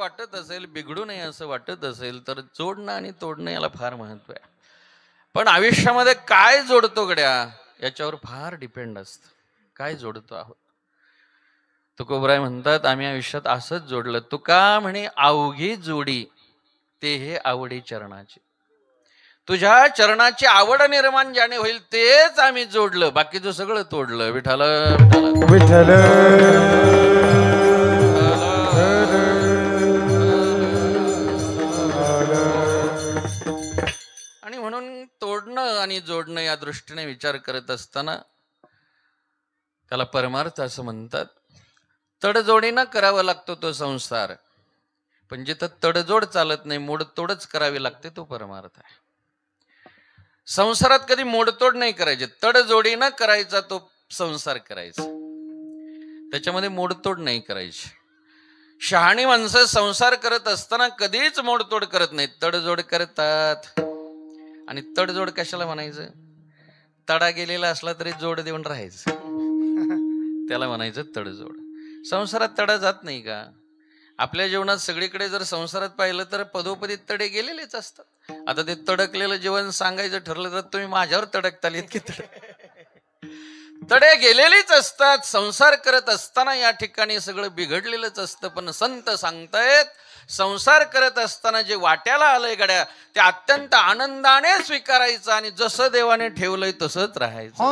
वाटत असेल, बिघडू नये असं वाटत असेल, तर जोडणं आणि तोडणं याला फार महत्व आहे. पण आयुष्यामध्ये काय जोडतो गड्या याच्यावर फार डिपेंड असतं. काय जोडतो आहोत. तुकोबराय म्हणतात, आम्ही आयुष्यात असंच जोडलं. तुका म्हणे अवघी जोडी ते हे आवडी चरणाची. तुझ्या चरणाची आवड निर्माण ज्याने होईल तेच आम्ही जोडलं, बाकीचं सगळं तोडलं. विठ्ठल विठ्ठल. आणि म्हणून तोडणं आणि जोडणं या दृष्टीने विचार करत असताना त्याला परमार्थ असं म्हणतात. तडजोडीनं करावा लागतो तो संसार, पण जिथं तडजोड चालत नाही, मोडतोडच करावी लागते, तो परमार्थ आहे. संसारात कधी मोडतोड नाही करायचे, तडजोडीनं करायचा तो संसार करायचा, त्याच्यामध्ये मोडतोड नाही करायची. शहाणी माणसं संसार करत असताना कधीच मोडतोड करत नाहीत, तडजोड करतात. आणि तडजोड कशाला म्हणायचं? तडा गेलेला असला तरी जोड देऊन राहायचं, त्याला म्हणायचं तडजोड. संसारात तडा जात नाही का? आपल्या जीवनात सगळीकडे जर संसारात पाहिलं तर पदोपदी तडे गेलेलेच असतात. आता ते तडकलेलं जीवन सांगायचं ठरलं तर तुम्ही माझ्यावर तडकताल इतके तडे गेलेलीच असतात. संसार करत असताना या ठिकाणी सगळं बिघडलेलंच असतं. पण संत सांगतायत, संसार करत असताना जे वाट्याला आलंय गड्या ते अत्यंत आनंदाने स्वीकारायचं आणि जसं देवाने ठेवलंय तसंच राहायचं.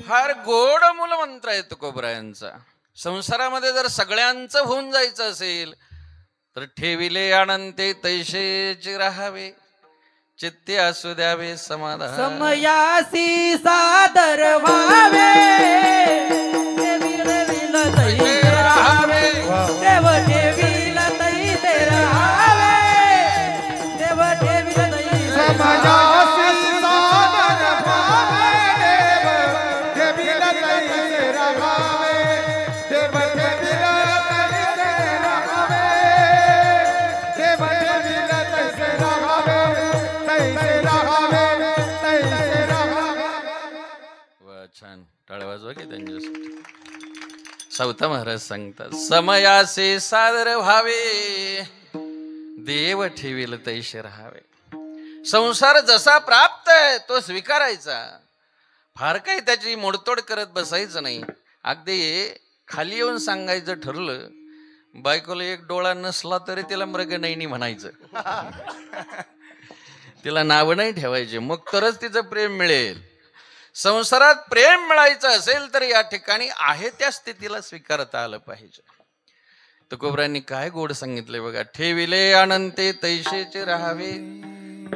फार गोड मूलमंत्र आहे तुकोबरायांचा. संसारामध्ये जर सगळ्यांचं होऊन जायचं असेल तर ठेविले अनंते तैसेचे राहावे, चित्ते असू द्यावे समाधान. समयासी सादर व्हावे, देवीला तैसे राहावे, देव देवीला तैसे राहावे, देव देवीला तैसे समयासी सादर व्हावे, देव देवीला तैसे राहावे, देव देवीला तैसे राहावे, देव देवीला तैसे राहावे. छान, टाळ्या वाजवा की त्यांच्यासाठी. सावता महाराज सांगतात, समयासे सादर व्हावे, देव ठेवील तैसे राहावे. संसार जसा प्राप्त आहे तो स्वीकारायचा, फार काही त्याची मोडतोड करत बसायचं नाही. अगदी खाली येऊन सांगायचं ठरलं, बायकोला एक डोळा नसला तरी तिला मृगनयनी म्हणायचं, तिला नाव नाही ठेवायचे, मग तरच तिचं प्रेम मिळेल. संसारात प्रेम मिळायचं असेल तर या ठिकाणी आहे त्या स्थितीला स्वीकारता आलं पाहिजे. तुकोबरायांनी काय गोड सांगितले बघा, ठेविले अनंते तैसेचे राहावे,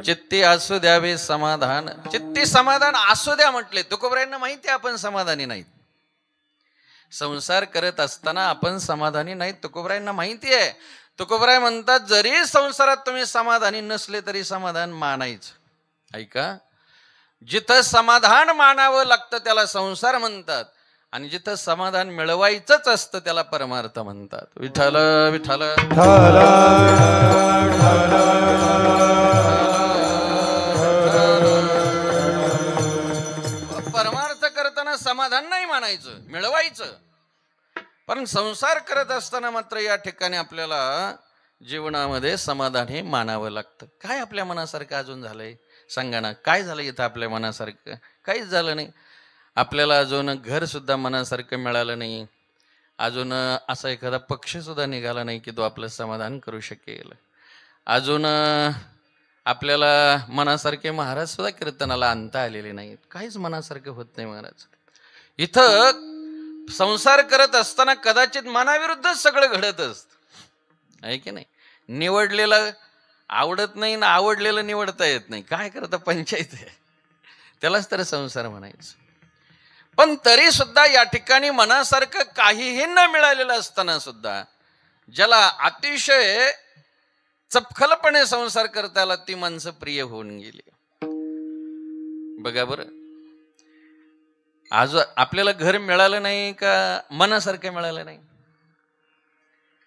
चित्ती असू द्यावे समाधान. चित्ती समाधान असू द्या म्हटले. तुकोबरायांना माहिती आहे आपण समाधानी नाहीत, संसार करत असताना आपण समाधानी नाहीत, तुकोबरायांना माहिती आहे. तुकोबराय म्हणतात, जरी संसारात तुम्ही समाधानी नसले तरी समाधान मानायचं. ऐका, जिथं समाधान मानावं लागतं त्याला संसार म्हणतात, आणि जिथं समाधान मिळवायचंच असतं त्याला परमार्थ म्हणतात. विठ्ठल विठ्ठल. परमार्थ करताना समाधान नाही मानायचं, मिळवायचं. पण संसार करत असताना मात्र या ठिकाणी आपल्याला जीवनामध्ये समाधान हे मानावं लागतं. काय आपल्या मनासारखं अजून झालंय सांगा ना? काय झालं इथं आपल्या मनासारखं? काहीच झालं नाही. आपल्याला अजून घर सुद्धा मनासारखं मिळालं नाही. अजून असा एखादा पक्ष सुद्धा निघाला नाही की तो आपलं समाधान करू शकेल. अजून आपल्याला मनासारखे महाराज सुद्धा कीर्तनाला आणता आलेले नाहीत. काहीच मनासारखं होत नाही महाराज. इथं संसार करत असताना कदाचित मनाविरुद्धच सगळं घडत असतं, आहे की नाही? निवडलेलं आवडत नाही ना आवडलेलं निवडता येत नाही. काय करता पंचायत आहे, त्यालाच तर संसार म्हणायचं. पण तरी सुद्धा या ठिकाणी मनासारखं काहीही न मिळालेलं असताना सुद्धा ज्याला अतिशय चपखलपणे संसार करता आला ती माणसं प्रिय होऊन गेली. बघा बरं, आज आपल्याला घर मिळालं नाही का मनासारखं मिळालं नाही?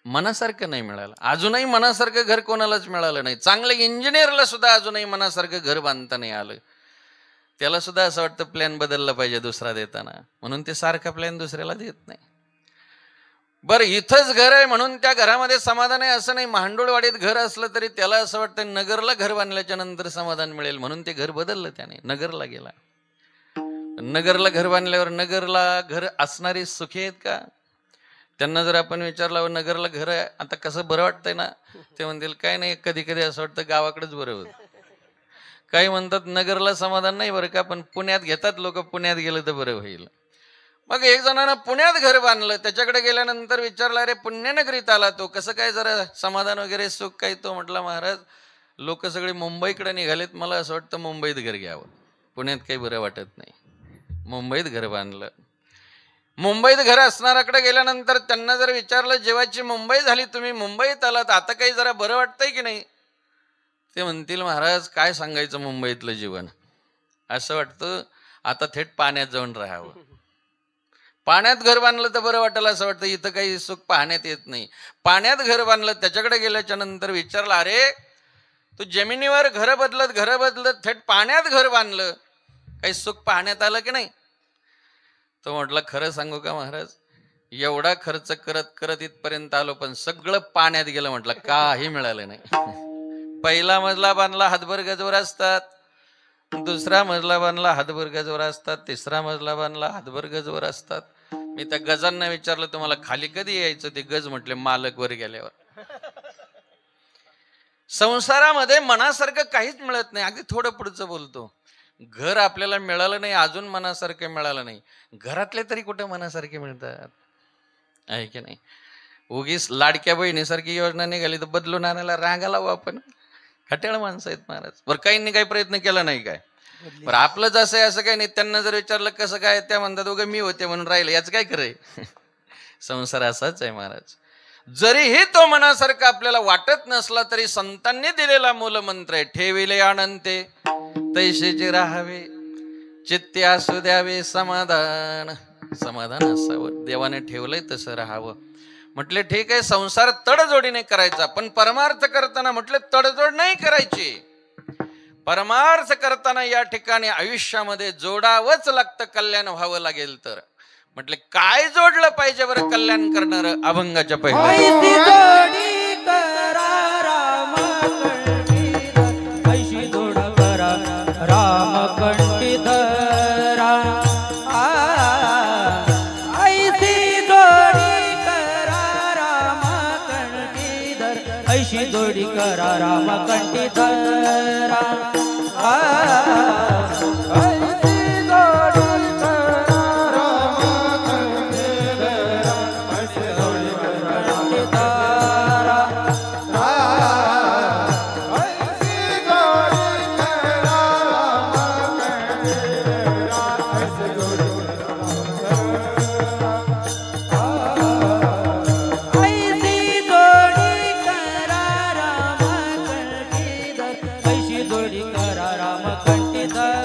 मनासारखं नाही मिळालं. अजूनही मनासारखं घर कोणालाच मिळालं नाही. चांगल्या इंजिनियरला सुद्धा अजूनही मनासारखं घर बांधता नाही आलं. त्याला सुद्धा असं वाटतं प्लॅन बदलला पाहिजे दुसरा देताना, म्हणून ते सारखा प्लॅन दुसऱ्याला देत नाही. बरं, इथंच घर आहे म्हणून त्या घरामध्ये समाधान आहे असं नाही. मांडोळवाडीत घर असलं तरी त्याला असं वाटतं नगरला घर बांधल्याच्या नंतर समाधान मिळेल, म्हणून ते घर बदललं त्याने, नगरला गेला. नगरला घर बांधल्यावर नगरला घर असणारी सुखी आहेत का? त्यांना जर आपण विचारलं नगरला घर आहे आता कसं बरं वाटतंय ना, ते म्हणतील काय नाही, कधी कधी असं वाटतं गावाकडेच बरं होत. काही म्हणतात नगरला समाधान नाही बरं का, पण पुण्यात घेतात लोक, पुण्यात गेलं तर बरं होईल. मग एक जणांना पुण्यात घर बांधलं, त्याच्याकडे गेल्यानंतर विचारलं अरे पुण्यनगरीत आला तो कसं काय, जरा समाधान वगैरे सुख काही? तो म्हटला महाराज लोक सगळे मुंबईकडे निघालेत, मला असं वाटतं मुंबईत घर घ्यावं, पुण्यात काही बरं वाटत नाही. मुंबईत घर बांधलं. मुंबईत घर असणाऱ्याकडे गेल्यानंतर त्यांना जर विचारलं जेव्हाची मुंबई झाली तुम्ही मुंबईत आलात आता काही जरा बरं वाटतंय की नाही? ते म्हणतील महाराज काय सांगायचं मुंबईतलं जीवन, असं वाटतं आता थेट पाण्यात जाऊन राहावं. पाण्यात घर बांधलं तर बरं वाटेल असं वाटतं, इथं काही सुख पाहण्यात येत नाही. पाण्यात घर बांधलं, त्याच्याकडे गेल्याच्या नंतर विचारलं अरे तू जमिनीवर घर बदलत थेट पाण्यात घर बांधलं, काही सुख पाहण्यात आलं की नाही? तो म्हटलं खरं सांगू का महाराज, एवढा खर्च करत करत इथपर्यंत आलो पण सगळं पाण्यात गेलं. म्हटलं काही मिळालं नाही. पहिला मजला बांधला हातभर गजवर असतात, दुसरा मजला बांधला हातभर गजवर असतात, तिसरा मजला बांधला हातभर गजवर असतात. मी त्या गजांना विचारलं तुम्हाला खाली कधी यायचं? ते गज म्हटले मालक वर गेल्यावर. संसारामध्ये मनासारखं काहीच मिळत नाही. अगदी थोडं पुढचं बोलतो, घर आपल्याला मिळालं नाही, अजून मनासारखं मिळालं नाही. घरातले तरी कुठे मनासारखे मिळतात, आहे की नाही? उगीच लाडक्या बहिणीसारखी योजना निघाली तर बदलून आणायला रांगा लावू आपण. खट्याळ माणसं आहेत महाराज. बरं काहींनी काही प्रयत्न केला नाही काय? बरं आपलंच असं आहे असं काही नाही. त्यांना जर विचारलं कसं काय, त्या म्हणतात उगा मी होते म्हणून राहिलं, याच काय खरंय? संसार असाच आहे महाराज. जरीही तो मनासारखा आपल्याला वाटत नसला तरी संतांनी दिलेला मूलमंत्र आहे, ठेविले अनंते तैसेचे राहावे, चित्ते असू द्यावे समाधान. समाधान असावं, देवाने ठेवलंय तसं राहावं. म्हटले ठीक आहे संसार तडजोडीने करायचा, पण परमार्थ करताना म्हटले तडजोड नाही करायची. परमार्थ करताना या ठिकाणी आयुष्यामध्ये जोडावंच लागतं, कल्याण व्हावं लागेल तर. म्हटले काय जोडलं पाहिजे बरं कल्याण करणार? अभंगाच्या पहिल्या जोडी करा राम कंठीधरा. जोडी करा राम कंठीधर.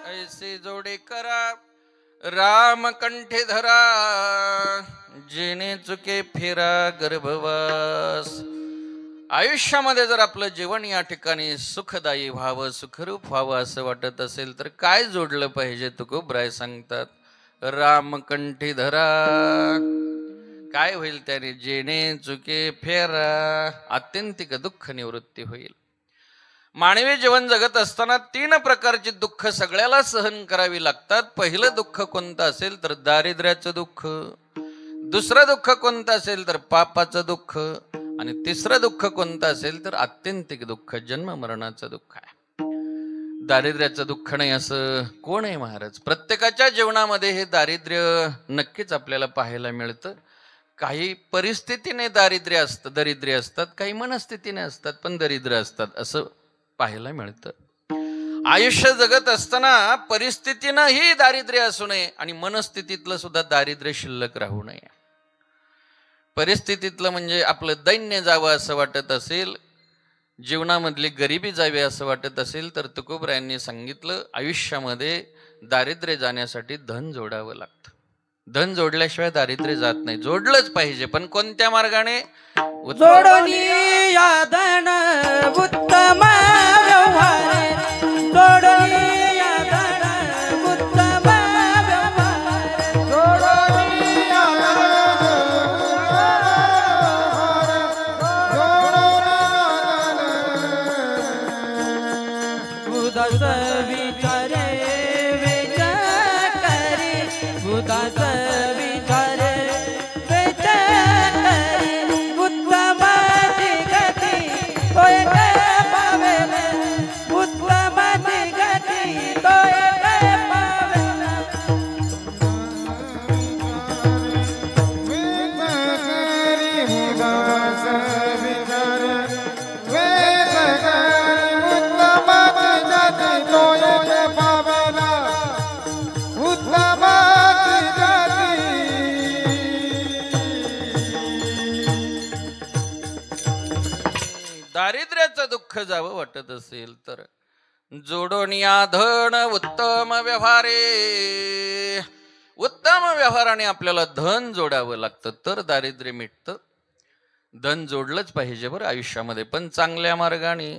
ऐसे जोडे करा राम कंठे धरा जेणे चुके फेरा गर्भवास. आयुष्यामध्ये जर आपलं जीवन या ठिकाणी सुखदायी व्हावं, सुखरूप व्हावं असं वाटत असेल तर काय जोडलं पाहिजे? तुकोबराय सांगतात राम कंठी धरा. काय होईल त्याने? जेणे चुके फेरा, आत्यंतिक दुःख निवृत्ती होईल. मानवी जीवन जगत असताना 3 प्रकारची दुःख सगळ्याला सहन करावी लागतात. पहिलं दुःख कोणतं असेल तर दारिद्र्याचं दुःख, दुसरं दुःख कोणतं असेल तर पापाचं दुःख, आणि तिसरं दुःख कोणतं असेल तर आत्यंतिक दुःख, जन्म मरणाचं दुःख आहे. दारिद्र्याचं दुःख नाही असं कोण आहे महाराज? प्रत्येकाच्या जीवनामध्ये हे दारिद्र्य नक्कीच आपल्याला पाहायला मिळतं. काही परिस्थितीने दरिद्र्य असतात, काही मनस्थितीने असतात पण दरिद्र असतात असं पाहायला मिळतं. आयुष्य जगत असताना परिस्थितीनंही दारिद्र्य असू नये आणि मनस्थितीतलं सुद्धा दारिद्र्य शिल्लक राहू नये. परिस्थितीतलं म्हणजे आपलं दैन्य जावं असं वाटत असेल, जीवनामधली गरिबी जावी असं वाटत असेल तर तुकोबरायांनी सांगितलं आयुष्यामध्ये दारिद्र्य जाण्यासाठी धन जोडावं लागतं. धन जोडल्याशिवाय दारिद्र्य जात नाही. जोडलंच पाहिजे, पण कोणत्या मार्गाने? जोडणी या धन उत्तम व्यवहार, जोडणी या धन उत्तम व्यवहार, जोडणी या उदास विचारे विचार करे, उदास विचारे विचार करे, उत्तम गती तोय पावेल, उत्तम गती तोय पावेल. दारिद्र्याचं दुःख जावं वाटत असेल तर जोडोनिया धन उत्तम व्यवहारे, उत्तम व्यवहाराने आपल्याला धन जोडावं लागतं तर दारिद्र्य मिटतं. धन जोडलंच पाहिजे बरं आयुष्यामध्ये, पण चांगल्या मार्गाने.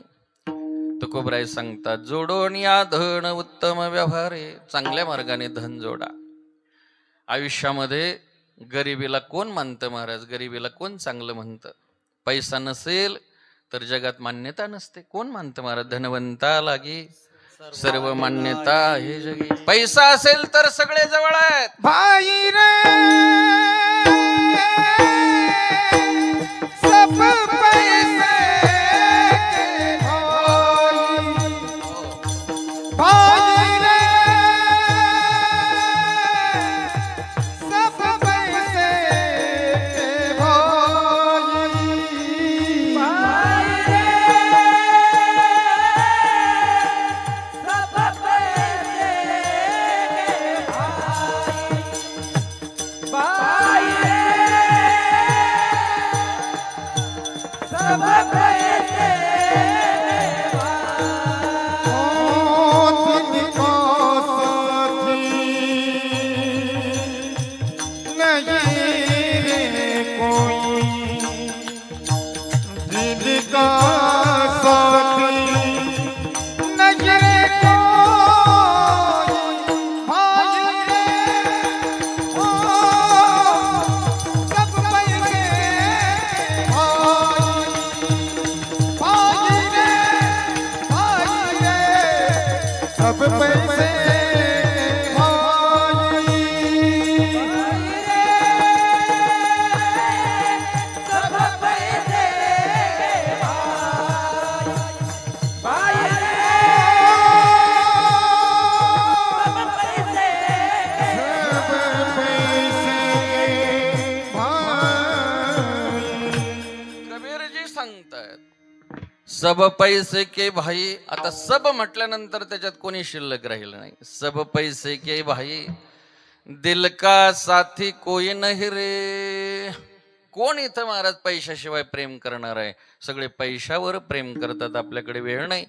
तुकोबराय सांगतात जोडोनिया धन उत्तम व्यवहारे, चांगल्या मार्गाने धन जोडा. आयुष्यामध्ये गरिबीला कोण मानतं महाराज? गरिबीला कोण चांगलं म्हणतं? पैसा नसेल तर जगात मान्यता नसते. कोण मानतं महाराज? धनवंता लागी सर्व मान्यता हे जगी. पैसा असेल तर सगळे जवळ आहेत. भाई रे सब पैसे के भाई, भाई रे सब पैसे के भाई, भाई रे सब पैसे भाई सब पैसे भाई रे सब पैसे कबीरजी सांगतायत सब पैसे के भाई. आता सब म्हटल्यानंतर त्याच्यात कोणी शिल्लक राहिलं नाही. सब पैसे के भाई दिल का साथी कोई नाही रे. कोण इथं महाराज पैशाशिवाय प्रेम करणार आहे? सगळे पैशावर प्रेम करतात, आपल्याकडे वेळ नाही.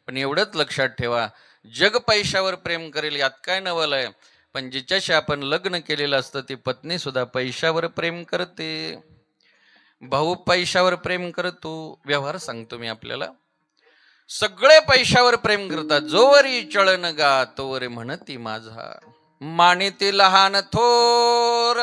पण एवढंच लक्षात ठेवा, जग पैशावर प्रेम करेल यात काय नवल आहे. पण जिच्याशी आपण लग्न केलेलं असतं ती पत्नी सुद्धा पैशावर प्रेम करते. भाऊ पैशावर प्रेम करतो. व्यवहार सांगतो मी आपल्याला. सगळे पैशावर प्रेम करतात. जोवरी चळन गा तोवरी म्हणती माझा. मानिती लहान थोर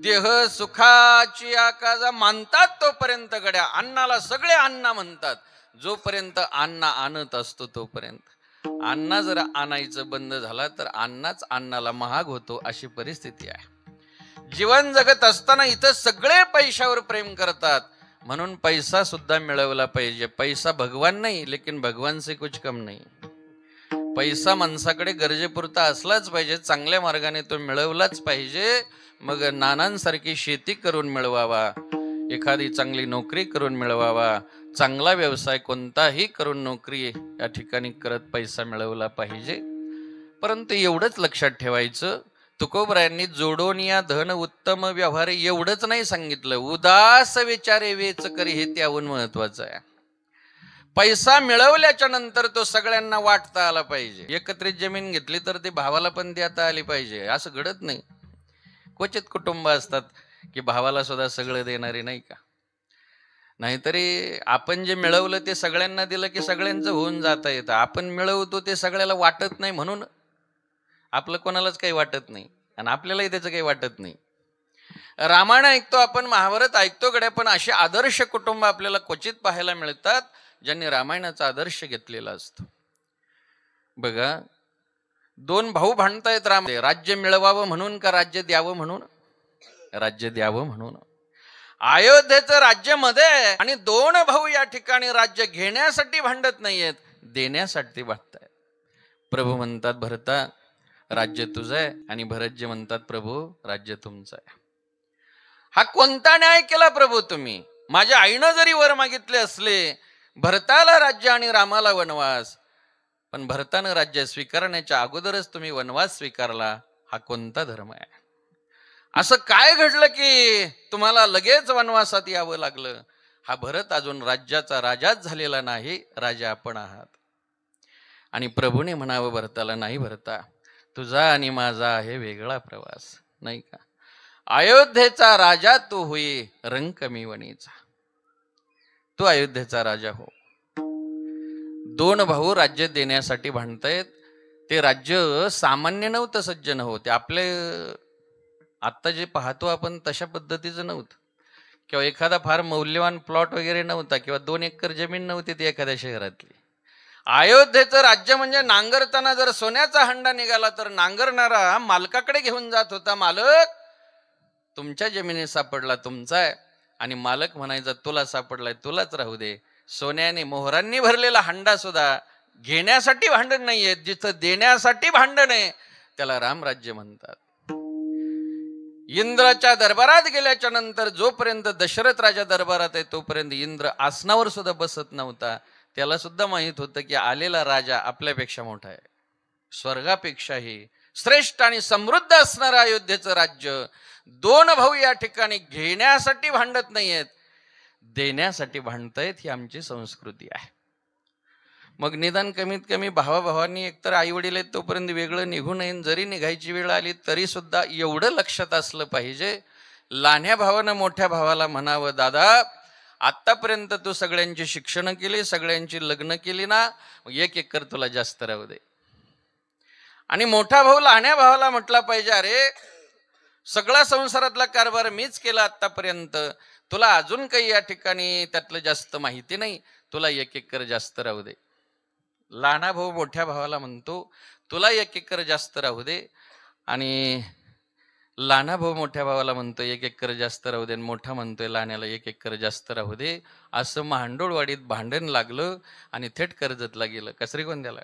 देह सुखाची आकाजा. मानतात तोपर्यंत गड्या. अन्नाला सगळे अण्णा म्हणतात. जोपर्यंत अण्णा आणत असतो तोपर्यंत. अण्णा जर आणायचं बंद झाला तर अण्णाच अण्णाला महाग होतो, अशी परिस्थिती आहे. जीवन जगत असताना इथं सगळे पैशावर प्रेम करतात. म्हणून पैसा सुद्धा मिळवला पाहिजे. पैसा भगवान नाही, लेकिन भगवान से कुछ कम नाही. पैसा माणसाकडे गरजेपुरता असलाच पाहिजे. चांगल्या मार्गाने तो मिळवलाच पाहिजे. मग नानांसारखी शेती करून मिळवावा, एखादी चांगली नोकरी करून मिळवावा, चांगला व्यवसाय कोणताही करून नोकरी या ठिकाणी करत पैसा मिळवला पाहिजे. परंतु एवढंच लक्षात ठेवायचं, तुकोबरायांनी जोडून या धन उत्तम व्यवहार एवढंच नाही सांगितलं. उदास विचारे वेच करी, हे त्याहून महत्वाचं आहे. पैसा मिळवल्याच्या नंतर तो सगळ्यांना वाटता आला पाहिजे. एकत्रित जमीन घेतली तर ती भावाला पण देता आली पाहिजे. असं घडत नाही. क्वचित कुटुंब असतात की भावाला सुद्धा सगळं देणारे, नाही का. नाहीतरी आपण जे मिळवलं ते सगळ्यांना दिलं की सगळ्यांचं होऊन जाता येतं. आपण मिळवतो ते सगळ्याला वाटत नाही, म्हणून आपलं कोणालाच काही वाटत नाही आणि आपल्यालाही त्याचं काही वाटत नाही. रामायण ऐकतो आपण, महाभारत ऐकतो गड्या, पण असे आदर्श कुटुंब आपल्याला क्वचित पाहायला मिळतात ज्यांनी रामायणाचा आदर्श घेतलेला असतो. बघा, दोन भाऊ भांडतायत. राम राज्य मिळवावं म्हणून का राज्य द्यावं म्हणून? राज्य द्यावं म्हणून. अयोध्येचं राज्य मध्ये आणि दोन भाऊ या ठिकाणी राज्य घेण्यासाठी भांडत नाहीयेत, देण्यासाठी भांडतायत. प्रभू म्हणतात भरता राज्य तुझं आहे, आणि भरतजी म्हणतात प्रभू राज्य तुमचं आहे. हा कोणता न्याय केला प्रभू तुम्ही? माझ्या आईनं जरी वर मागितले असले, भरताला राज्य आणि रामाला वनवास, पण भरतानं राज्य स्वीकारण्याच्या अगोदरच तुम्ही वनवास स्वीकारला. हा कोणता धर्म आहे? असं काय घडलं की तुम्हाला लगेच वनवासात यावं लागलं? हा भरत अजून राज्याचा राजाच झालेला नाही, राजा आपण आहात. आणि प्रभूने म्हणावं भरताला, नाही भरता, तुझा आणि माझा आहे वेगळा प्रवास, नाही का. अयोध्येचा राजा तू होई रंकमी वणीचा. तू अयोध्येचा राजा हो. दोन भाऊ राज्य देण्यासाठी भांडतायत. ते राज्य सामान्य नव्हतं, सज्जन हो. ते आपले आत्ता जे पाहतो आपण तशा पद्धतीचं नव्हतं. किंवा एखादा फार मौल्यवान प्लॉट वगैरे नव्हता, किंवा 2 एकर जमीन नव्हती ती एखाद्या शहरातली. अयोध्येचं राज्य म्हणजे नांगरताना जर सोन्याचा हंडा निघाला तर नांगरणारा मालकाकडे घेऊन जात होता. मालक, तुमच्या जमिनीत सापडला तुमचा आहे, आणि मालक म्हणायचा तुला सापडलाय तुलाच राहू दे. सोन्याने मोहरांनी भरलेला हंडा सुद्धा घेण्यासाठी भांडण नाहीये, जिथं देण्यासाठी भांडण आहे त्याला रामराज्य म्हणतात. इंद्राच्या दरबारात गेल्याच्या नंतर जोपर्यंत दशरथ राजा दरबारात आहे तोपर्यंत इंद्र आसनावर सुद्धा बसत नव्हता. त्याला सुद्धा माहित होतं की आलेला राजा आपल्यापेक्षा मोठा आहे, स्वर्गापेक्षाही श्रेष्ठ आणि समृद्ध असणारं अयोध्येचं राज्य. दोन भाऊ या ठिकाणी घेण्यासाठी भांडत नाहीयेत, देण्यासाठी भांडतायत. ही आमची संस्कृती आहे. मग निदान कमीत कमी भावाभावांनी एकतर आई वडील आहेत तोपर्यंत वेगळं निघू नये. जरी निघायची वेळ आली तरी सुद्धा एवढं लक्षात असलं पाहिजे, लहान्या भावानं मोठ्या भावाला म्हणावं, दादा आतापर्यंत तू सगळ्यांची शिक्षण केली, सगळ्यांची लग्न केली ना, मग 1 एकर तुला जास्त राहू दे. आणि मोठा भाऊ लहान्या भावाला म्हटला पाहिजे, अरे सगळा संसारातला कारभार मीच केला आतापर्यंत, तुला अजून काही या ठिकाणी त्यातलं जास्त माहिती नाही, तुला 1 एकर जास्त राहू दे. लहाना भाऊ मोठ्या भावाला म्हणतो तुला 1 एकर जास्त राहू दे, आणि लहाना भाऊ मोठ्या भावाला म्हणतो 1 एकर जास्त राहू दे, आणि मोठा म्हणतोय लहान्याला 1 एकर जास्त राहू दे. असं महांडोळवाडीत भांडण लागलं आणि थेट कर्जतला गेलं. का श्रीगोंद्याला?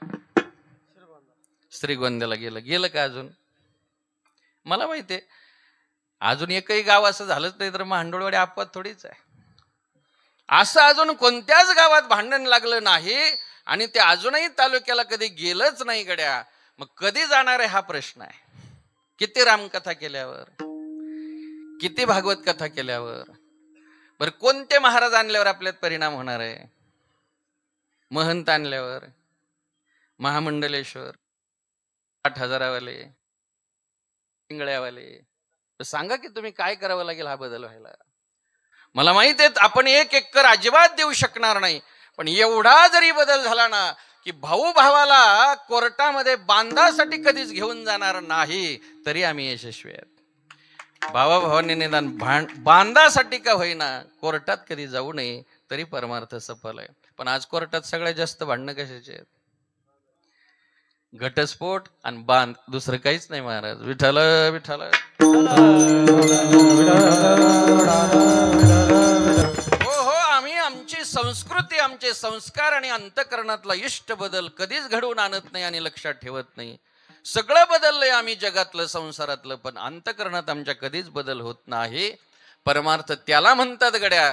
श्रीगोंद्याला गेलं का अजून? मला माहितीये अजून एकही गाव असं झालंच नाही तर महांडोळवाडी अपवाद थोडीच आहे. असं अजून कोणत्याच गावात भांडण लागलं नाही आणि ते अजूनही तालुक्याला कधी गेलंच नाही गड्या. मग कधी जाणार आहे हा प्रश्न आहे. किती रामकथा केल्यावर, किती भागवत कथा केल्यावर, बर कोणते महाराज आणल्यावर आपल्यात परिणाम होणार आहे? महंत आणल्यावर, महामंडलेश्वर, 8,000वाले, इंगळ्यावाले. सांगा की तुम्ही काय करावं लागेल हा बदल व्हायला. मला माहित आहे आपण 1 एकर अजिबात देऊ शकणार नाही, पण एवढा जरी बदल झाला ना की भाऊ भावाला कोर्टामध्ये बांधासाठी कधीच घेऊन जाणार नाही तरी आम्ही यशस्वी आहेत. भावा भावांनी निदान बांधासाठी का होईना कोर्टात कधी जाऊ नये तरी परमार्थ सफल आहे. पण आज कोर्टात सगळ्यात जास्त भांडणं कशाचे आहेत? घटस्फोट आणि बांध, दुसरं काहीच नाही महाराज. विठ्ठल विठ्ठल. हो हो, आम्ही आमची संस्कृती, आमचे संस्कार आणि अंतःकरणातला इष्ट बदल कधीच घडवून आणत नाही आणि लक्षात ठेवत नाही. सगळं बदललंय आम्ही जगातलं, संसारातलं, पण अंतःकरणात आमच्या कधीच बदल होत नाही. परमार्थ त्याला म्हणतात गड्या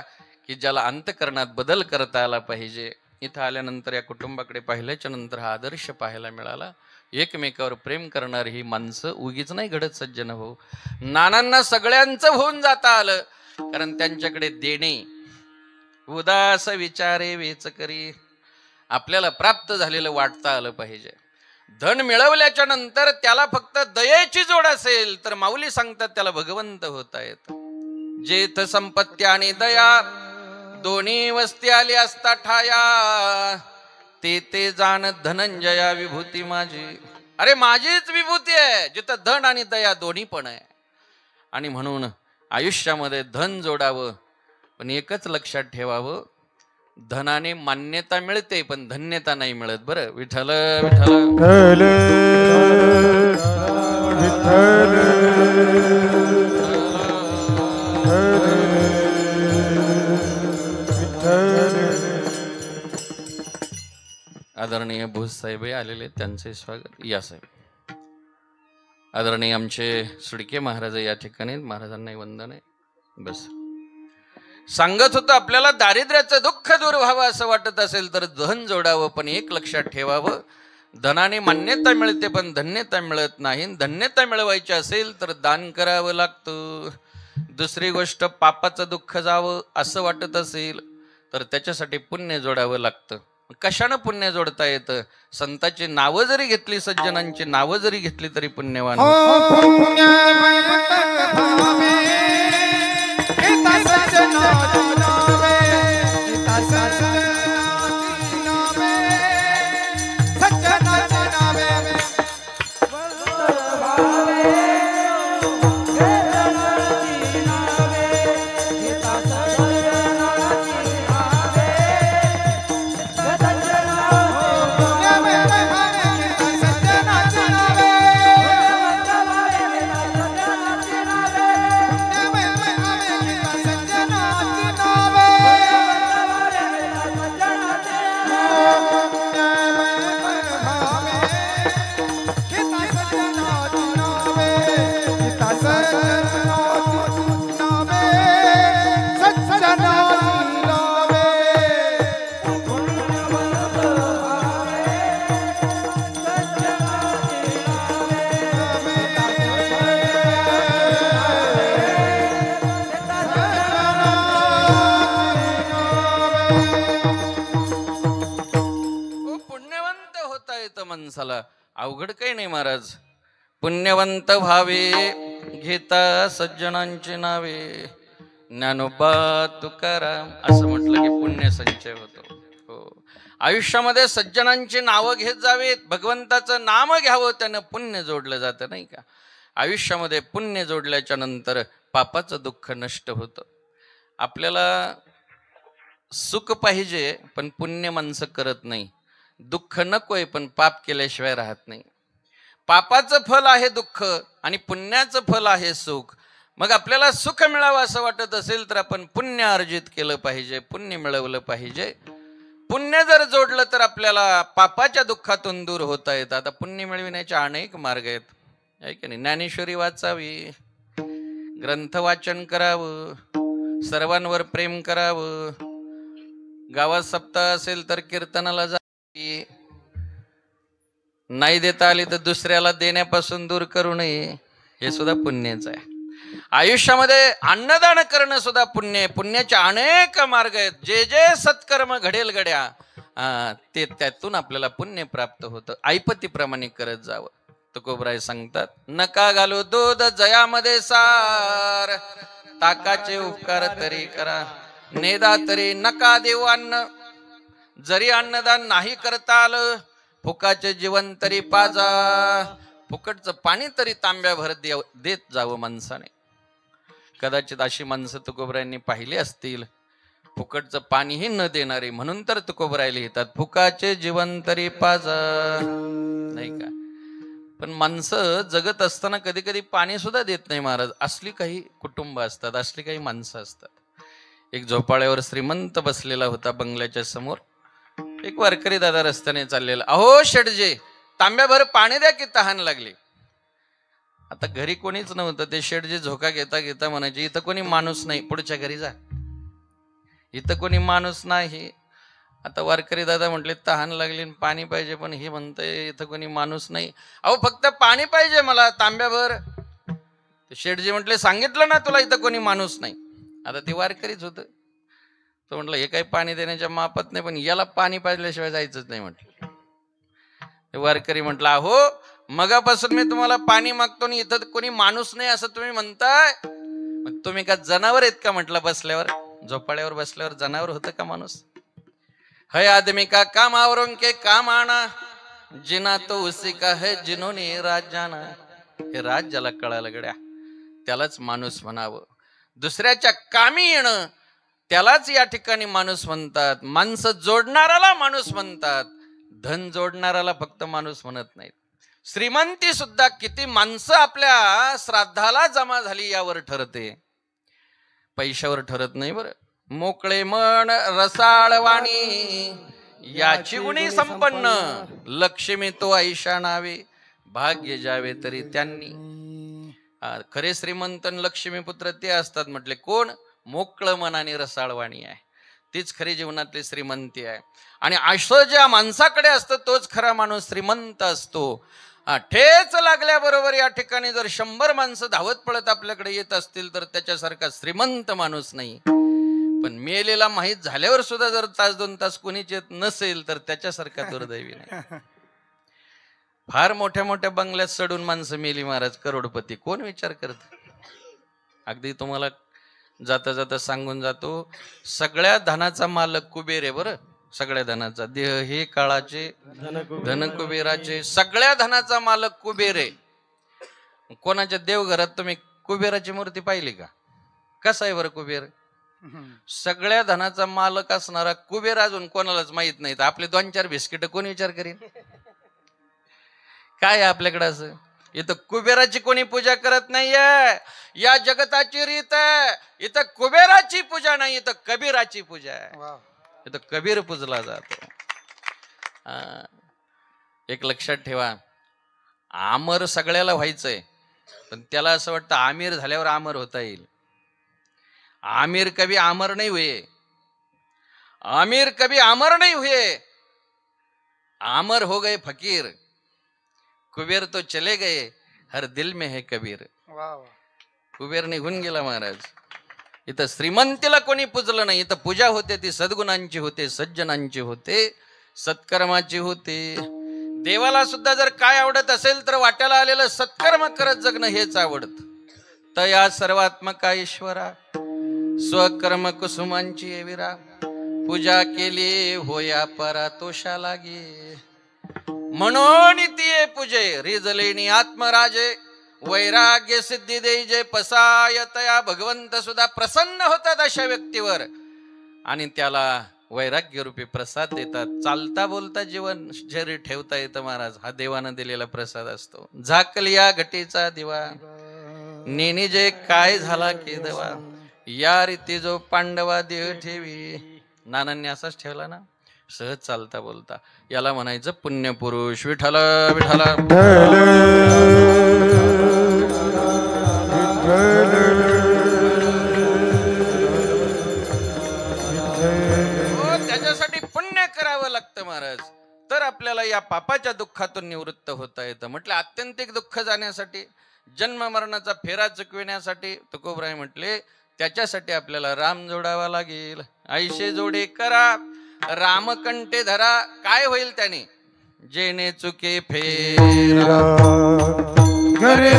की ज्याला अंतःकरणात बदल करता आला पाहिजे. इथं आल्यानंतर या कुटुंबाकडे पाहिल्याच्या नंतर हा आदर्श पाहायला मिळाला. एकमेकावर प्रेम करणारी ही माणसं उगीच नाही घडत सज्जन भाऊ. नानांना सगळ्यांचं होऊन जाता आलं कारण त्यांच्याकडे देणे, उदास विचारे वेच करी. आपल्याला प्राप्त झालेलं वाटता आलं पाहिजे. धन मिळवल्याच्या नंतर त्याला फक्त दयेची जोड असेल तर माऊली सांगतात त्याला भगवंत होता येत. जेथ संपत्ती आणि दया दोन्ही वस्ती आली असता ठाया, ते जाण धनंजया विभूती माझी. अरे माझीच विभूती आहे जिथं धन आणि दया दोन्ही पण आहे. आणि म्हणून आयुष्यामध्ये धन जोडावं, पण एकच लक्षात ठेवावं, धनाने मान्यता मिळते पण धन्यता नाही मिळत. बरं विठ्ठल विठ्ठल. आदरणीय भोज साहेब आलेले, त्यांचे स्वागत. या साहेब. आदरणीय आमचे सुडके महाराज या ठिकाणी, महाराजांना वंदन आहे. बस सांगत होतं आपल्याला दारिद्र्याचं दुःख दूर व्हावं असं वाटत असेल तर धन जोडावं, पण एक लक्षात ठेवावं, धनाने मान्यता मिळते पण धन्यता मिळत नाही. धन्यता मिळवायची असेल तर दान करावं लागतं. दुसरी गोष्ट, पापाचं दुःख जावं असं वाटत असेल तर त्याच्यासाठी पुण्य जोडावं लागतं. कशानं पुण्य जोडता येतं? संतांची नावं जरी घेतली, सज्जनांची नावं जरी घेतली तरी पुण्यवान. माणसाला अवघड काही नाही महाराज. पुण्यवंत व्हावे घेता सज्जनांची नावे, ज्ञानोबा तुकाराम असं म्हटलं की पुण्य संचय होतो. हो, आयुष्यामध्ये सज्जनांची नावं घेत जावेत, भगवंताचं नाम घ्यावं, त्यानं पुण्य जोडलं जातं नाही का. आयुष्यामध्ये पुण्य जोडल्याच्या नंतर पापाचं दुःख नष्ट होतं. आपल्याला सुख पाहिजे पण पुण्य माणसं करत नाही. दुःख नकोय पण पाप केल्याशिवाय राहत नाही. पापाचं फल आहे दुःख आणि पुण्याचं फल आहे सुख. मग आपल्याला सुख मिळावं असं वाटत असेल तर आपण पुण्य अर्जित केलं पाहिजे, पुण्य मिळवलं पाहिजे. पुण्य जर जोडलं तर आपल्याला पापाच्या दुःखातून दूर होता येतं. आता पुण्य मिळविण्याचे अनेक मार्ग आहेत, आहे की नाही. ज्ञानेश्वरी वाचावी, ग्रंथ वाचन करावं, सर्वांवर प्रेम करावं, गावात सप्ताह असेल तर कीर्तनाला जावी, नाही देता आली तर दुसऱ्याला देण्यापासून दूर करू नये, हे सुद्धा पुण्यच आहे. आयुष्यामध्ये अन्नदान करणं सुद्धा पुण्य आहे. पुण्याचे अनेक मार्ग आहेत. जे जे सत्कर्म घडेल गड्या ते त्यातून आपल्याला पुण्य प्राप्त होतं. ऐपतीप्रमाणे करत जावं. तुकोबराय सांगतात, नका घालू दूध जयामध्ये सार, ताकाचे उपकार तरी करा, नेदा तरी नका देऊ अन्न. जरी अन्नदान नाही करता आलं, फुकाचे जीवन तरी पाजा, फुकटचं पाणी तरी तांब्याभर देत जावं माणसाने. कदाचित अशी माणसं तुकोबरायांनी पाहिली असतील, फुकटचं पाणीही न देणारे. म्हणून तर तुकोबराय लिहितात, फुकाचे जीवन तरी पाजा, नाही का. पण माणसं जगत असताना कधी कधी पाणी सुद्धा देत नाही महाराज. असली काही कुटुंब असतात, असली काही माणसं असतात. एक झोपाळ्यावर श्रीमंत बसलेला होता बंगल्याच्या समोर. एक वारकरी दादा रस्त्याने चाललेला, अहो शेठजे तांब्याभर पाणी द्या की तहान लागली. आता घरी कोणीच नव्हतं. ते शेठजे झोका घेता घेता म्हणायचे, इथं कोणी माणूस नाही, पुढच्या घरी जा, इथं कोणी माणूस नाही. आता वारकरी दादा म्हटले, तहान लागली पाणी पाहिजे, पण हे म्हणतंय इथं कोणी माणूस नाही. अहो फक्त पाणी पाहिजे मला तांब्याभर. शेठजी म्हटले, सांगितलं ना तुला इथं कोणी माणूस नाही. आता ते वारकरीच होतं. तो म्हटलं, हे काही पाणी देण्याच्या मापात नाही, पण याला पाणी पाजल्याशिवाय जायचंच नाही म्हटलं. ते वारकरी म्हटलं, अहो मगापासून मी तुम्हाला पाणी मागतो आणि इथं कोणी माणूस नाही असं तुम्ही म्हणताय, मग तुम्ही का जनावर आहेत का म्हटलं. बसल्यावर झोपाळ्यावर बसल्यावर जनावर होतं का माणूस. है आदमी का काम औरों के काम आना, जिना तो उसी का है जिन्होंने राज जाना. हे राज ज्याला कळालं गड्या त्यालाच माणूस म्हणावं. दुसऱ्याच्या कामी येणं त्यालाच या ठिकाणी माणूस म्हणतात. माणसं जोडणाराला माणूस म्हणतात, धन जोडणाराला फक्त माणूस म्हणत नाहीत. श्रीमंती सुद्धा किती माणसं आपल्या श्राद्धाला जमा झाली यावर ठरते, पैशावर ठरत नाही बरं. मोकळे मन रसाळवाणी, याची गुणी संपन्न, लक्ष्मी तो ऐशा नावे, भाग्य जावे तरी त्यांनी. खरे श्रीमंत लक्ष्मीपुत्र ते असतात म्हटले कोण, मोकळं मन आणि रसाळवाणी आहे, तीच खरी जीवनातली श्रीमंती आहे. आणि असं ज्या माणसाकडे असतं तोच खरा माणूस श्रीमंत असतो. ठेच लागल्याबरोबर या ठिकाणी जर 100 माणसं धावत पळत आपल्याकडे येत असतील तर त्याच्यासारखा श्रीमंत माणूस नाही. पण मेलेला माहीत झाल्यावर सुद्धा जर तास 2 तास कोणीच येत नसेल तर त्याच्यासारखा दुर्दैवी नाही. फार मोठ्या मोठ्या बंगल्यात चढून माणसं मेली महाराज, करोडपती, कोण विचार करत. अगदी तुम्हाला जाता जाता सांगून जातो, सगळ्या धनाचा मालक कुबेर आहे बरं. सगळ्या धनाचा, देह हे काळाचे धन कुबेराचे, सगळ्या धनाचा मालक कुबेर आहे. कोणाच्या देवघरात तुम्ही कुबेराची मूर्ती पाहिली का? कसा आहे बरं कुबेर? सगळ्या धनाचा मालक असणारा कुबेर अजून कोणालाच माहित नाही. आपले 2-4 बिस्किट कोण विचार करीन? काय आपल्याकडे असं? इथं कुबेराची कोणी पूजा करत नाहीये. या जगताची रीत आहे, इथं कुबेराची पूजा नाही, इथं कबीराची पूजा आहे. इथं कबीर पूजला जातो. एक लक्षात ठेवा, आमर सगळ्याला व्हायचंय, पण त्याला असं वाटतं आमिर झाल्यावर आमर होता येईल. आमिर कभी आमर नहीं हुए, आमिर कभी आमर नहीं हुए, आमर हो गए फकीर, कुबेर तो चले गए, हर दिल में है कबीर. कुबेर निघून गेला महाराज. इथं श्रीमंतीला कोणी पूजलं नाही. इथं पूजा होते ती सद्गुणांची होते, सज्जनांची होते, सत्कर्माची होते. देवाला सुद्धा जर काय आवडत असेल तर वाट्याला आलेलं सत्कर्म करत जगणं हेच आवडत. तया सर्वात्मका ईश्वरा, स्वकर्म कुसुमांची एविरा, पूजा केली होया परातोषा लागे. म्हणून ती पूजे रिजलेनी आत्मराजे, वैराग्य सिद्धी देई जे पसायतया. भगवंत सुद्धा प्रसन्न होतात अशा व्यक्तीवर आणि त्याला वैराग्य रूपी प्रसाद देतात. चालता बोलता जीवन शरीर ठेवता येतं महाराज, हा देवानं दिलेला प्रसाद असतो. झाकलिया घटीचा दिवा नेनी जे काय झाला केदवा, या रीती जो पांडवा देह ठेवी. नानांनी असाच ठेवला ना, सहज चालता बोलता. याला म्हणायचं पुण्यपुरुष. विठ्ठल विठ्ठल. त्याच्यासाठी पुण्य करावं लागतं महाराज, तर आपल्याला या पापाच्या दुःखातून निवृत्त होता येतं. म्हटलं आत्यंतिक दुःख जाण्यासाठी, जन्म मरणाचा फेरा चुकविण्यासाठी तुकोबराय म्हटले त्याच्यासाठी आपल्याला राम जोडावा लागेल. ऐशे जोडे करा रामकंठे धरा. काय होईल त्याने? जेणे चुके फेरा करे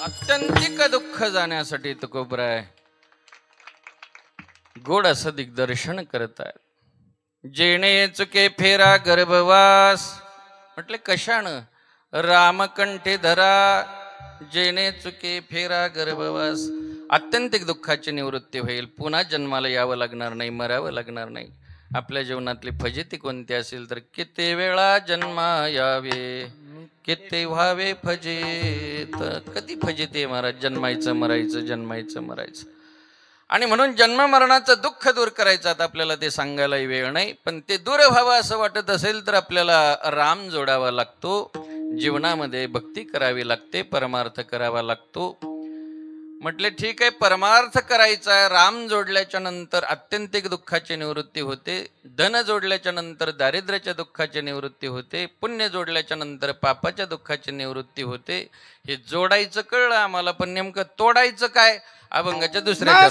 आत्यंतिक दुःख जाण्यासाठी तुकोबराय गोड असं दिग्दर्शन करतायत. जेणे चुके फेरा गर्भवास. म्हटले कशानं? रामकंठे धरा जेणे चुके फेरा गर्भवास. आत्यंतिक दुःखाची निवृत्ती होईल. पुन्हा जन्माला यावं लागणार नाही, मरावं लागणार नाही. आपल्या जीवनातली फजिती कोणती असेल तर किती वेळा जन्मा यावे, किती व्हावे फजित. कधी फजिती आहे महाराज? जन्मायचं मरायचं, जन्मायचं मरायचं. आणि म्हणून जन्म मरणाचं दुःख दूर करायचं. आता आपल्याला ते सांगायलाही वेळ नाही, पण ते दूर व्हावं असं वाटत असेल तर आपल्याला राम जोडावा लागतो. जीवनामध्ये भक्ती करावी लागते, परमार्थ करावा लागतो. म्हटले ठीक आहे, परमार्थ करायचा आहे. राम जोडल्याच्या नंतर आत्यंतिक दुःखाची निवृत्ती होते, धन जोडल्याच्या नंतर दारिद्र्याच्या दुःखाची निवृत्ती होते, पुण्य जोडल्याच्या नंतर पापाच्या दुःखाची निवृत्ती होते. हे जोडायचं कळलं आम्हाला, पण नेमकं तोडायचं काय? अभंगाच्या दुसऱ्या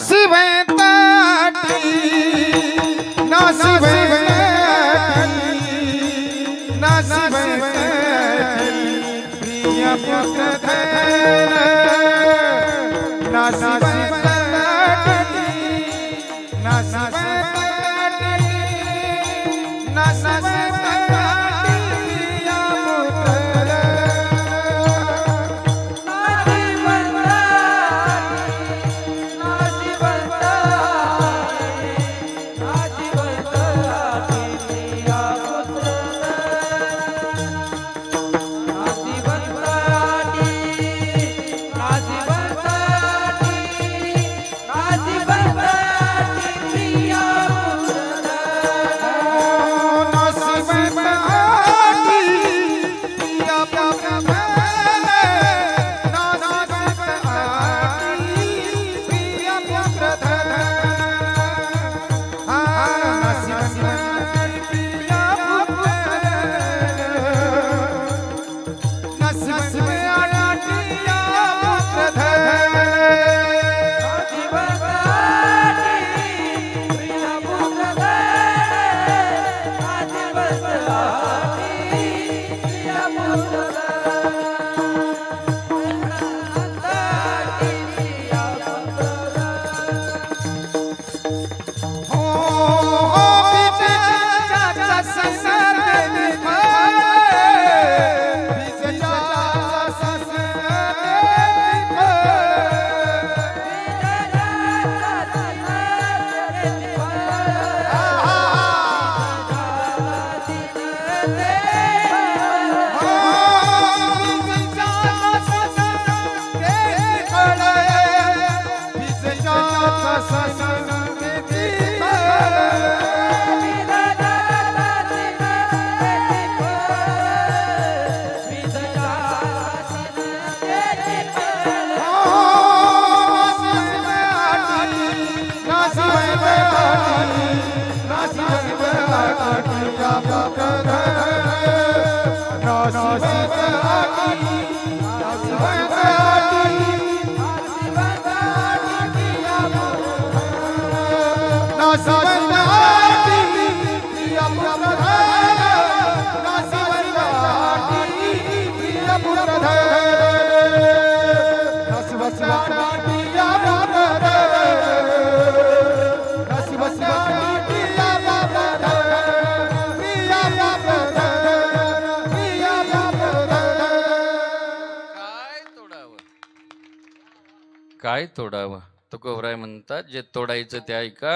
काय तोडावं? तुकोबराय म्हणतात, जे तोडायचं ते ऐका.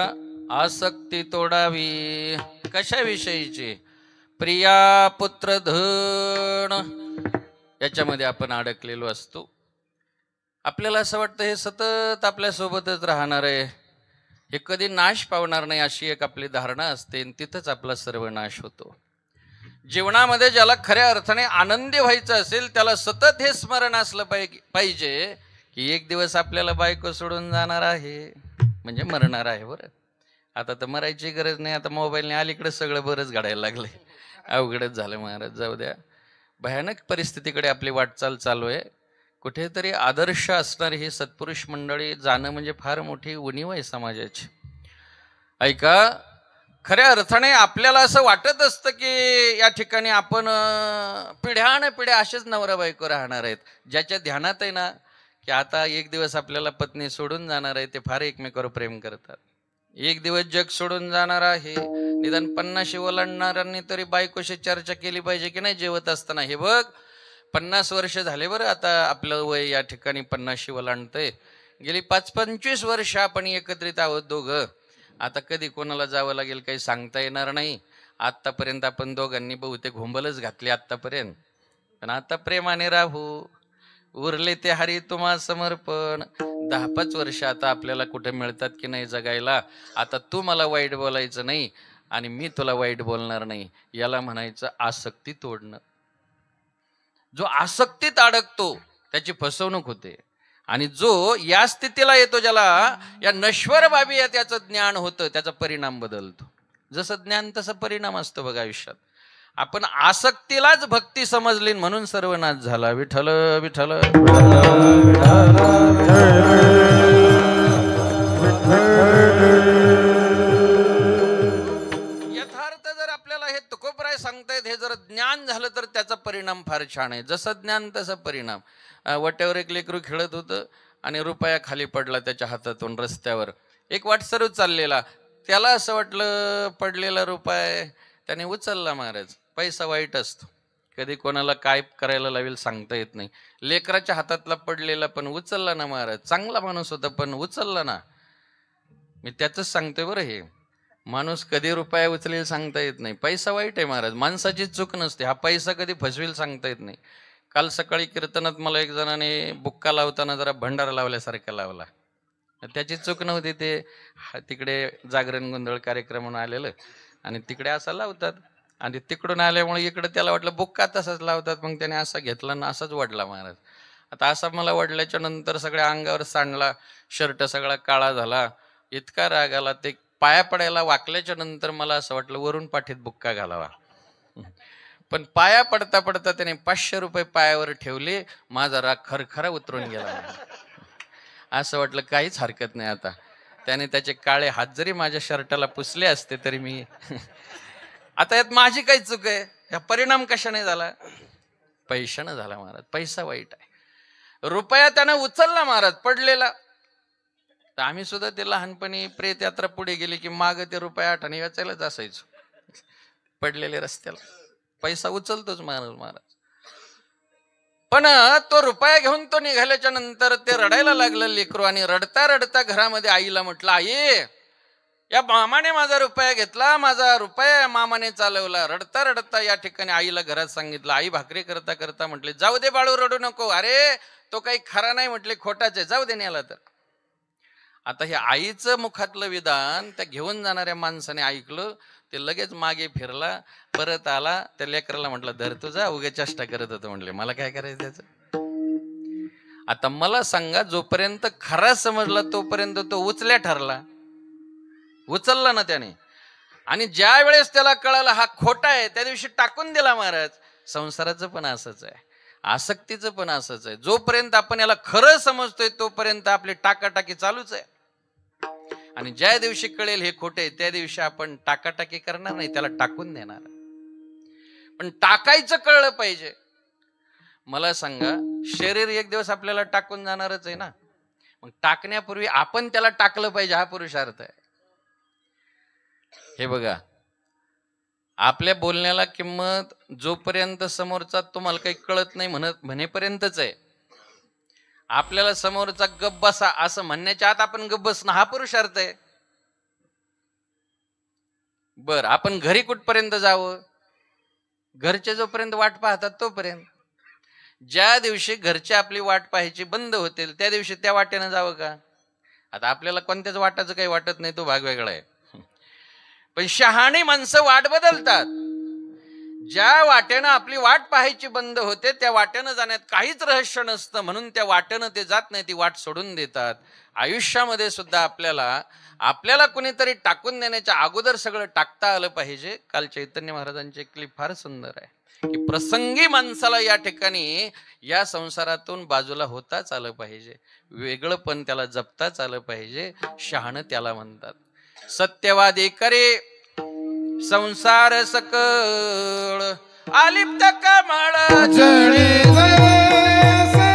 आसक्ती तोडावी. कशाविषयीची? प्रिया पुत्र धन याच्यामध्ये आपण अडकलेलो असतो. आपल्याला असं वाटतं हे सतत आपल्यासोबतच राहणार आहे, हे कधी नाश पावणार नाही, अशी एक आपली धारणा असते, आणि तिथंच आपला सर्व नाश होतो. जीवनामध्ये ज्याला खऱ्या अर्थाने आनंदी व्हायचं असेल त्याला सतत हे स्मरण असलं पाहिजे की एक दिवस आपल्याला बायको सोडून जाणार आहे, म्हणजे मरणार आहे. बरं, आता तर मरायची गरज नाही, आता मोबाईलने अलीकडे सगळं बरंच घडायला लागलंय. अवघडच झालं महाराज, जाऊ द्या. भयानक परिस्थितीकडे आपली वाटचाल चालू आहे. कुठेतरी आदर्श असणारी ही सत्पुरुष मंडळी जाणं म्हणजे फार मोठी उणीव आहे समाजाची. ऐका, खऱ्या अर्थाने आपल्याला असं वाटत असतं की या ठिकाणी आपण पिढ्यान पिढ्या असेच नवरा बायको राहणार आहेत. ज्याच्या ध्यानात आहे ना की आता एक दिवस आपल्याला पत्नी सोडून जाणार आहे, ते फार एकमेकावर प्रेम करतात. एक दिवस जग सोडून जाणार आहे, निदान 50 ओलांडणाऱ्यांनी तरी बायकोशी चर्चा केली पाहिजे की नाही जेवत असताना. हे बघ, 50 वर्ष झाले बरं, आता आपलं वय या ठिकाणी 50 ओलांडतंय. गेली 5-25 वर्ष आपण एकत्रित आहोत दोघं. आता कधी कोणाला जावं लागेल काही सांगता येणार नाही. आत्तापर्यंत आपण दोघांनी बहुतेक घुंबलच घातली आत्तापर्यंत, पण आता प्रेमाने राहू. उरले ते हरी तुम्हा समर्पण. 10-5 वर्ष आता आपल्याला कुठे मिळतात की नाही जगायला. आता तू मला वाईट बोलायचं नाही आणि मी तुला वाईट बोलणार नाही. याला म्हणायचं आसक्ती तोडणं. जो आसक्तीत अडकतो त्याची फसवणूक होते. आणि जो या स्थितीला येतो, ज्याला या नश्वर बाबी या त्याचं ज्ञान होतं, त्याचा परिणाम बदलतो. जसं ज्ञान तसं परिणाम असतो बघा आयुष्यात. आपण आसक्तीलाच भक्ती समजली म्हणून सर्वनाश झाला. विठ्ठल विठ्ठल. यथार्थ जर आपल्याला हे तुकोबराय सांगतायत, हे जर ज्ञान झालं तर त्याचा परिणाम फार छान आहे. जसं ज्ञान तसं परिणाम. वाट्यावर एक लेकरू खेळत होतं आणि रुपया खाली पडला त्याच्या हातातून रस्त्यावर. एक वाटसरू चाललेला, त्याला असं वाटलं पडलेला रुपया त्याने उचलला. महाराज, पैसा वाईट असतो, कधी कोणाला काय करायला लावेल सांगता येत नाही. लेकराच्या हातातला पडलेला पण उचलला ना महाराज. चांगला माणूस होता पण उचलला ना. मी त्याचंच सांगतोय बरं. हे माणूस कधी रुपया उचलेल सांगता येत नाही. पैसा वाईट आहे महाराज, माणसाची चूक नसते. हा पैसा कधी फसवेल सांगता येत नाही. काल सकाळी कीर्तनात मला एक जणाने बुक्का लावताना जरा भंडारा लावल्यासारखा लावला. त्याची चूक नव्हती. ते तिकडे जागरण गोंधळ कार्यक्रम म्हणून आलेलं आणि तिकडे असं लावतात आणि तिकडून आल्यामुळे इकडे त्याला वाटलं बुक्का तसाच लावतात, मग त्याने असा घेतला ना असाच वडला महाराज. आता असा मला वडल्याच्या नंतर सगळ्या अंगावर सांडला, शर्ट सगळा काळा झाला, इतका राग आला. ते पाया पडायला वाकल्याच्या नंतर मला असं वाटलं वरून पाठीत बुक्का घालावा. पण पाया पडता पडता त्याने 500 रुपये पायावर ठेवले. माझा राग खरखरा उतरून गेला. असं वाटलं काहीच हरकत नाही आता. त्याने त्याचे काळे हात जरी माझ्या शर्टाला पुसले असते तरी मी आता यात माझी काही चूक आहे. या परिणाम कशाने झाला? पैशानं झाला महाराज. पैसा वाईट आहे. रुपया त्यानं उचलला महाराज पडलेला. तर आम्ही सुद्धा ते लहानपणी प्रेत यात्रा पुढे गेली की माग ते रुपया आठाने वाचायलाच असायचो. पडलेले रस्त्याला पैसा उचलतोच महाराज. पण तो रुपया घेऊन तो निघाल्याच्या नंतर ते रडायला लागलं लेकरू. आणि रडता रडता घरामध्ये आईला म्हटलं, आई या मामाने माझा रुपया घेतला, माझा रुपया मामाने चालवला. रडता रडता या ठिकाणी आईला घरात सांगितलं. आई भाकरी करता करता म्हटले, जाऊ दे बाळू रडू नको. अरे तो काही खरा नाही म्हटले, खोटाच आहे, जाऊ दे न्याला तर. आता हे आईचं मुखातलं विधान त्या घेऊन जाणाऱ्या माणसाने ऐकलं. ते लगेच मागे फिरला, परत आला. त्या लेकराला म्हटलं, धर तुझा, उगे चेष्टा करत होतं. म्हटले, मला काय करायचं त्याचं. आता मला सांगा, जोपर्यंत खरा समजला तोपर्यंत तो उचल्या ठरला. उचलला ना त्याने. आणि ज्या वेळेस त्याला कळालं हा खोटा आहे, त्या दिवशी टाकून दिला महाराज. संसाराचं पण असंच आहे, आसक्तीचं पण असंच आहे. जोपर्यंत आपण याला खरं समजतोय तोपर्यंत आपली टाकाटाकी चालूच आहे. आणि ज्या दिवशी कळेल हे खोटे, त्या दिवशी आपण टाकाटाकी करणार नाही, त्याला टाकून देणार. पण टाकायचं कळलं पाहिजे. मला सांगा, शरीर एक दिवस आपल्याला टाकून जाणारच आहे ना. मग टाकण्यापूर्वी आपण त्याला टाकलं पाहिजे, हा पुरुषार्थ आहे. हे बघा, आपल्या बोलण्याला किंमत जोपर्यंत समोरचा तुम्हाला काही कळत नाही म्हणेपर्यंतच आहे. आपल्याला समोरचा गप्प बसा असं म्हणण्याच्या आत आपण गप्प बसणं हा पुरुषार्थ आहे. बर, आपण घरी कुठपर्यंत जावं? घरचे जोपर्यंत वाट पाहतात तोपर्यंत. ज्या दिवशी घरचे आपली वाट पाहायची बंद होतील त्या दिवशी त्या वाटेनं जावं का? आता आपल्याला कोणत्याच वाटाचं काही वाटत नाही, तो भाग वेगळा आहे. पण शहाणी माणसं वाट बदलतात. ज्या वाटेनं आपली वाट पाहायची बंद होते त्या वाटेनं जाण्यात काहीच रहस्य नसतं, म्हणून त्या वाटेनं ते जात नाही, ती वाट सोडून देतात. आयुष्यामध्ये सुद्धा आपल्याला कुणीतरी टाकून देण्याच्या अगोदर सगळं टाकता आलं पाहिजे. काल चैतन्य महाराजांची एक क्लिप फार सुंदर आहे की प्रसंगी माणसाला या ठिकाणी या संसारातून बाजूला होताच आलं पाहिजे, वेगळं पण त्याला जपताच आलं पाहिजे. शहाणं त्याला म्हणतात. सत्यवादी करे संसार सकळ आलिप्त कमळ जळी जैसे,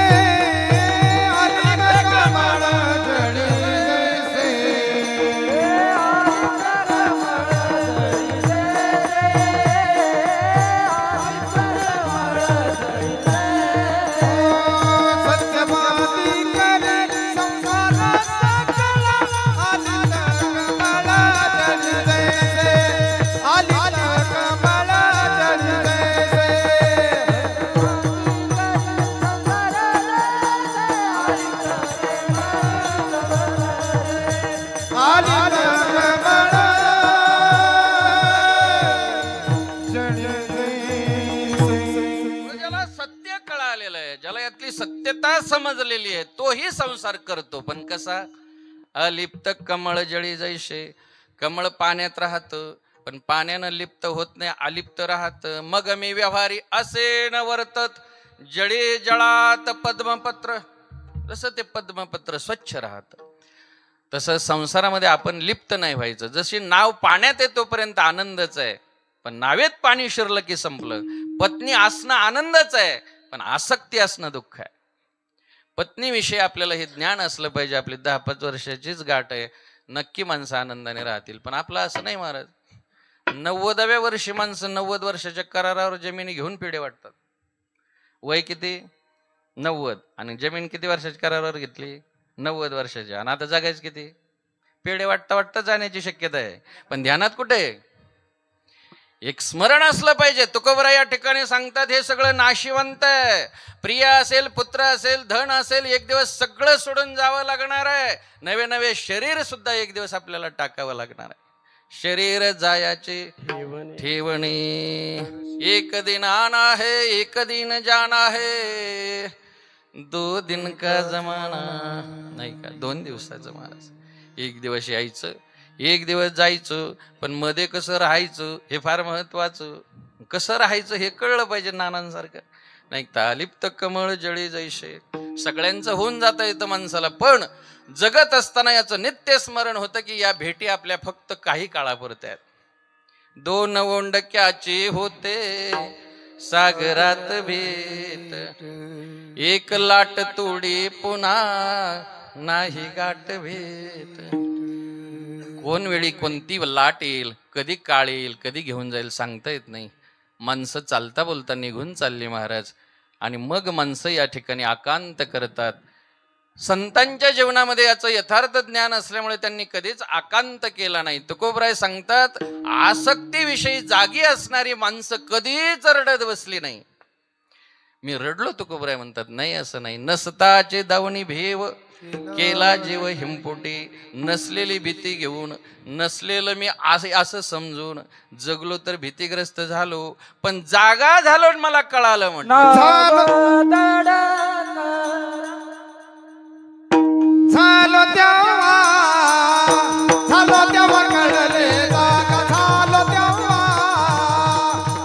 आलिप्त कमळ जळी जैसे. सत्यवादी करे संसार सकळ आलिप्त कमळ जळी जैसे, आलिप्त कमळ जळी जैसे. ज्याला सत्य कळालेलं आहे, ज्याला यातली सत्यता समजलेली आहे, तो तोही संसार करतो, पण कसा? अलिप्त कमळ जळी जैसे. कमळ पाण्यात राहतं, पण पाण्यानं लिप्त होत नाही, अलिप्त राहतं. मग मी व्यवहारी असे न वर्तत, जळी जळात पद्मपत्र. जसं ते पद्मपत्र स्वच्छ राहतं, तसं संसारामध्ये आपण लिप्त नाही व्हायचं. जशी नाव पाण्यात आहे तोपर्यंत आनंदच आहे, पण नावेत पाणी शिरलं की संपलं. पत्नी असणं आनंदच आहे, पण आसक्ती असणं दुःख आहे. पत्नीविषयी आपल्याला हे ज्ञान असलं पाहिजे. आपली 10-5 वर्षाचीच गाठ आहे, नक्की माणसं आनंदाने राहतील. पण आपलं असं नाही महाराज. 90व्या वर्षी माणसं 90 वर्षाच्या करारावर जमिनी घेऊन पिढे वाटतात. वय किती? 90. आणि जमीन किती वर्षाच्या करारावर घेतली? 90 वर्षाच्या. आणि आता जगायचं किती? पेढे वाटता वाटता जाण्याची शक्यता आहे, पण ध्यानात कुठे? एक स्मरण असलं पाहिजे. तुकोबरा या ठिकाणी सांगतात, हे सगळं नाशिवंत आहे. प्रिय असेल, पुत्र असेल, धन असेल, एक दिवस सगळं सोडून जावं लागणार आहे. नवे नवे शरीर सुद्धा एक दिवस आपल्याला टाकावं लागणार आहे. शरीर जायाचे ठेवणी, एक दिन आना है एक दिन जाना है, 2 दिन का जमाना. नाही का? 2 दिवसाचं महाराज. एक दिवस यायचं, एक दिवस जायचं, पण मध्ये कसं राहायचं हे फार महत्वाचं. कसं राहायचं हे कळलं पाहिजे नानांसारखं. नाही तर अलिप्त कमळ जळी जैसे. सगळ्यांचं होऊन जाता येतं माणसाला, पण जगत असताना याचं नित्य स्मरण होतं की या भेटी आपल्या फक्त काही काळापुरत्या आहेत. 2 ओंडक्याचे होते सागरात भेट, एक लाट तोडी पुन्हा नाही गाठ भेट. कोण वेळी कोणती लाट येईल, कधी काळ येईल, कधी घेऊन जाईल सांगता येत नाही. माणसं चालता बोलता निघून चालली महाराज, आणि मग माणसं या ठिकाणी आकांत करतात. संतांच्या जीवनामध्ये याचं यथार्थ ज्ञान असल्यामुळे त्यांनी कधीच आकांत केला नाही. तुकोबराय सांगतात, आसक्तीविषयी जागी असणारी माणसं कधीच रडत बसली नाही. मी रडलो तुकोबराय म्हणतात, नाही असं नाही. नसताचे दावणी भेव केला जीव हिमपोटी, नसलेली भीती घेऊन, नसलेलं मी असं समजून जगलो तर भीतीग्रस्त झालो, पण जागा झालो मला कळालं म्हणून. झालो तेव्हा, झालो तेव्हा कळले जागा, झालो तेव्हा,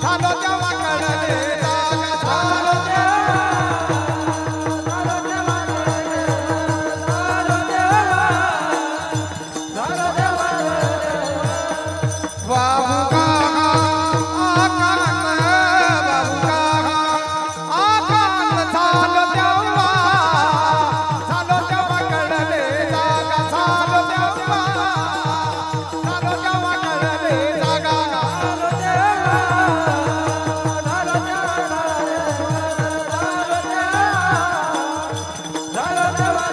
झालो तेव्हा कळले जागा, झालो बाबू काका आकांत, बाबू काका आकांत, झालो तेव्हा, झालो तेव्हा कळले जागा, झालो तेव्हा, झालो तेव्हा कळले जागा, झालो तेव्हा, झालो तेव्हा,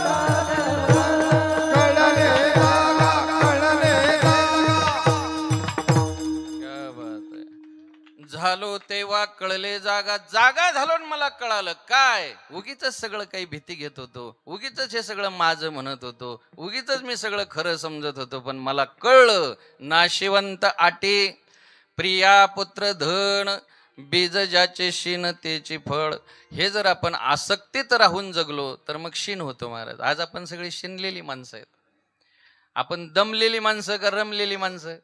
झालो तेव्हा, कळले जागा, कळले जागा. क्या बात आहे. झालो तेव्हा कळले जागा. जागा झालो मला कळालं काय. उगीच सगळं काही भीती घेत होतो, उगीच हे सगळं माझं म्हणत होतो, उगीच मी सगळं खरं समजत होतो, पण मला कळलं नाशिवंत आटे, प्रिया पुत्र धन, बीज ज्याचे शीन तेची फळ. हे जर आपण आसक्तीत राहून जगलो तर मग शीन होतो महाराज. आज आपण सगळी शिनलेली माणसं आहेत. आपण दमलेली माणसं का रमलेली माणसं?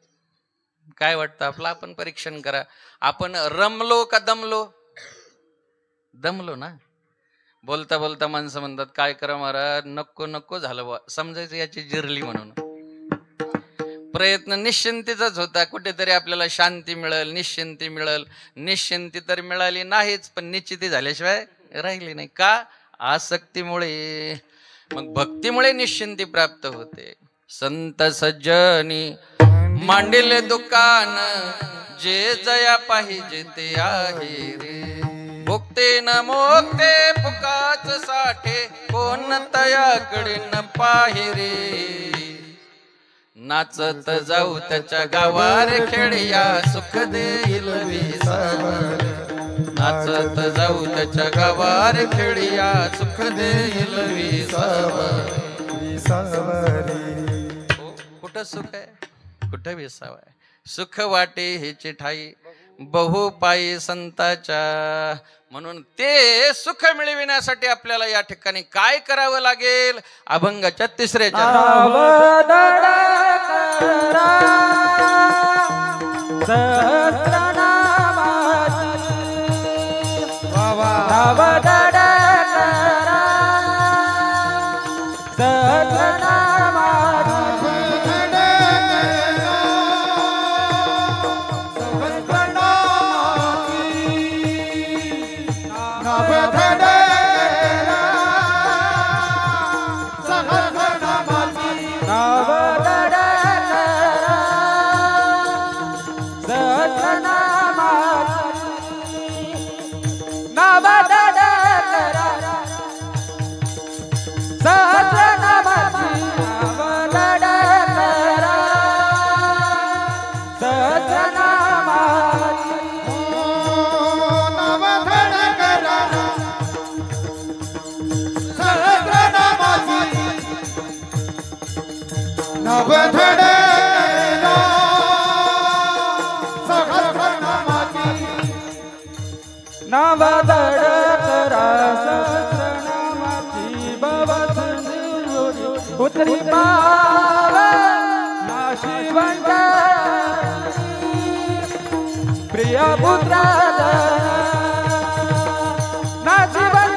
काय वाटतं आपलं? आपण परीक्षण करा. आपण रमलो का दमलो? दमलो ना. बोलता बोलता माणसं म्हणतात, काय करा महाराज, नको नको झालं बा. समजायचं याची जिरली म्हणून. प्रयत्न निश्चिंतीचाच होता, कुठेतरी आपल्याला शांती मिळेल, निश्चिंती मिळेल. निश्चिंती तर मिळाली नाहीच, पण निश्चिती झाल्याशिवाय राहिली नाही. का? आसक्तीमुळे. मग भक्तीमुळे निश्चिंती प्राप्त होते. संत सज्जनी मांडिले दुकान, जे जया पाहिजे ते आहे रे. भोगते न मोगते फुकाच साठे, कोण तयाकडे न पाहे रे. नाचत जाऊ त्याच्या गावार खेड्या, सुख देईल विसावर. नाचत जाऊ त्याच्या गावार खेड्या, सुख देईल विसावर. कुठं सुख आहे, कुठं विसावा आहे. सुख वाटे हेची ठाई, बहुपायी संताच्या. म्हणून ते सुख मिळविण्यासाठी आपल्याला या ठिकाणी काय करावं लागेल? अभंगाच्या तिसऱ्या उतरी नाशिवंत प्रिय पुत्र नाशिवंत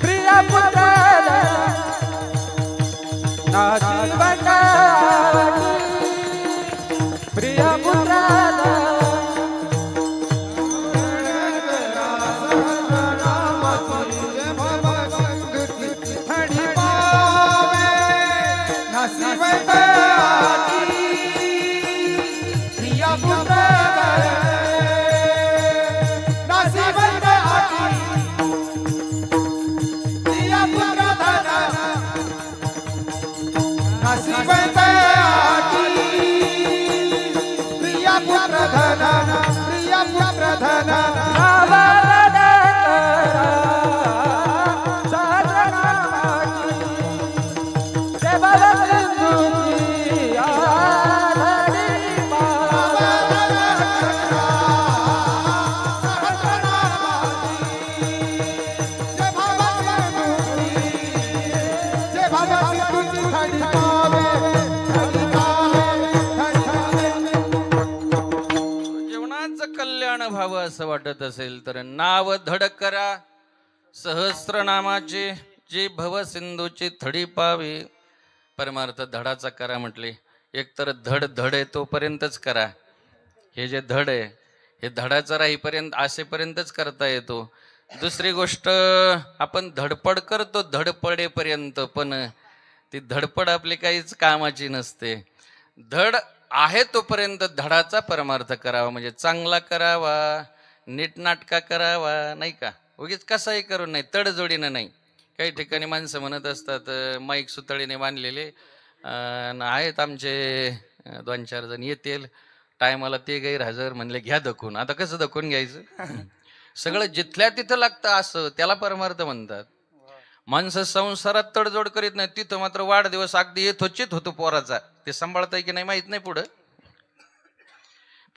प्रिय पुत्र नाशिवंत प्रिय पुत्र व्हावं असं वाटत असेल तर नाव धड करा सहस्रनामाचे, जी भवसिंधूची थडी पावी. परमार्थ धडाचा करा म्हटले. एकतर धड धड आहे तोपर्यंतच करा. हे जे धड आहे हे धडाचं राहीपर्यंत असेपर्यंतच करता येतो. दुसरी गोष्ट, आपण धडपड करतो धडपडेपर्यंत, पण ती धडपड आपली काहीच कामाची नसते. धड आहे तोपर्यंत धडाचा परमार्थ करावा, म्हणजे चांगला करावा, नीटनाटका करावा, नाही का? उगीच कसाही करून नाही, तडजोडीनं नाही. काही ठिकाणी माणसं म्हणत असतात माईक सुतळीने बांधलेले आहेत आमचे 2-4 जण येतील टायमाला, ते गैरहजर म्हणले घ्या दखून. आता कसं दखून घ्यायचं? सगळं जिथल्या तिथं लागतं असं, त्याला परमार्थ म्हणतात. माणसं संसारात तडजोड करीत नाही, तिथं मात्र वाढदिवस अगदी यथोचित होतो पोराचा. ते सांभाळताय की नाही माहित नाही पुढं.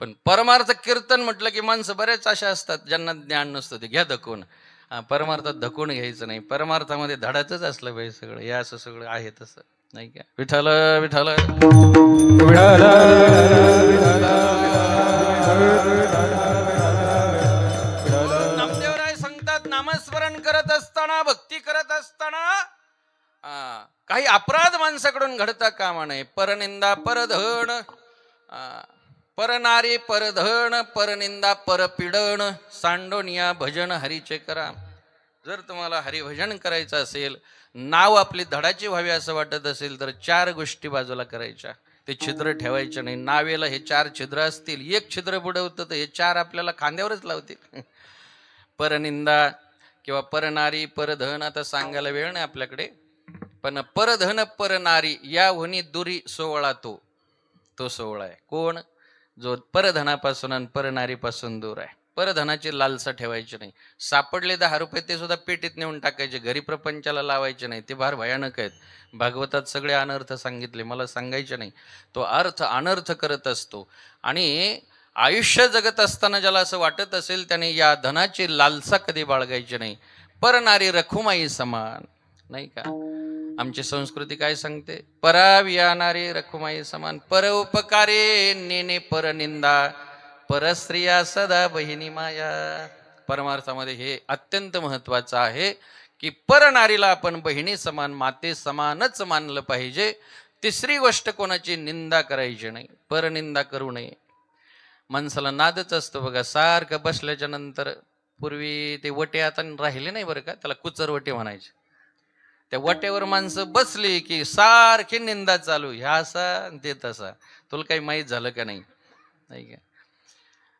पण परमार्थ कीर्तन म्हटलं की माणसं बरेच अशा असतात ज्यांना ज्ञान नसतं, ते घ्या धकून. परमार्थात धकून घ्यायचं नाही, परमार्थामध्ये धडाचंच असलं पाहिजे सगळं. हे असं सगळं आहे तसं, नाही का? विठ्ठल विठ्ठल नामदेवराय सांगतात, नामस्मरण करत असताना, भक्ती करत असताना काही अपराध माणसाकडून घडता कामा नये. परनिंदा परधन, परनारी परधन, परनिंदा परपीडन, सांडोनिया भजन हरीचे करा. जर तुम्हाला हरिभजन करायचं असेल, नाव आपली धडाची व्हावी असं वाटत असेल तर 4 गोष्टी बाजूला करायच्या. ते छिद्र ठेवायचे नाही. नावेला हे 4 छिद्र असतील, एक छिद्र बुडवतं तर हे 4 आपल्याला खांद्यावरच लावतील. परनिंदा किंवा परनारी परधन आता सांगायला वेळ नाही आपल्याकडे, पण परधन परनारी या होनी दुरी सोहळा तो सोहळा आहे. कोण? जो परधनापासून आणि परनारीपासून दूर आहे. परधनाची लालसा ठेवायची नाही. सापडले 10 रुपये ते सुद्धा पेटीत नेऊन टाकायचे, घरी प्रपंचाला लावायचे नाही. ते फार भयानक आहेत. भागवतात सगळे अनर्थ सांगितले, मला सांगायचे नाही. तो अर्थ अनर्थ करत असतो. आणि आयुष्य जगत असताना ज्याला असं वाटत असेल त्याने या धनाची लालसा कधी बाळगायची नाही. परनारी रखुमाई समान, नाही का? आमची संस्कृती काय सांगते? परावियानारी रखुमाई समान, पर उपकारे नेने परनिंदा, परस्त्रिया सदा बहिणी माया. परमार्थामध्ये हे अत्यंत महत्वाचं आहे की परनारीला आपण बहिणी समान, माते समानच मानलं पाहिजे. तिसरी गोष्ट, कोणाची निंदा करायची नाही, परनिंदा करू नये. माणसाला नादच असतो बघा, सारखं बसल्याच्या नंतर. पूर्वी ते वटे आता राहिले नाही बरं का, त्याला कुचर वटे म्हणायचे. त्या वट्यावर माणसं बसली की सारखी निंदा चालू, ह्या असा ते तसा. तुला काही माहीत झालं का नाही? नाही का?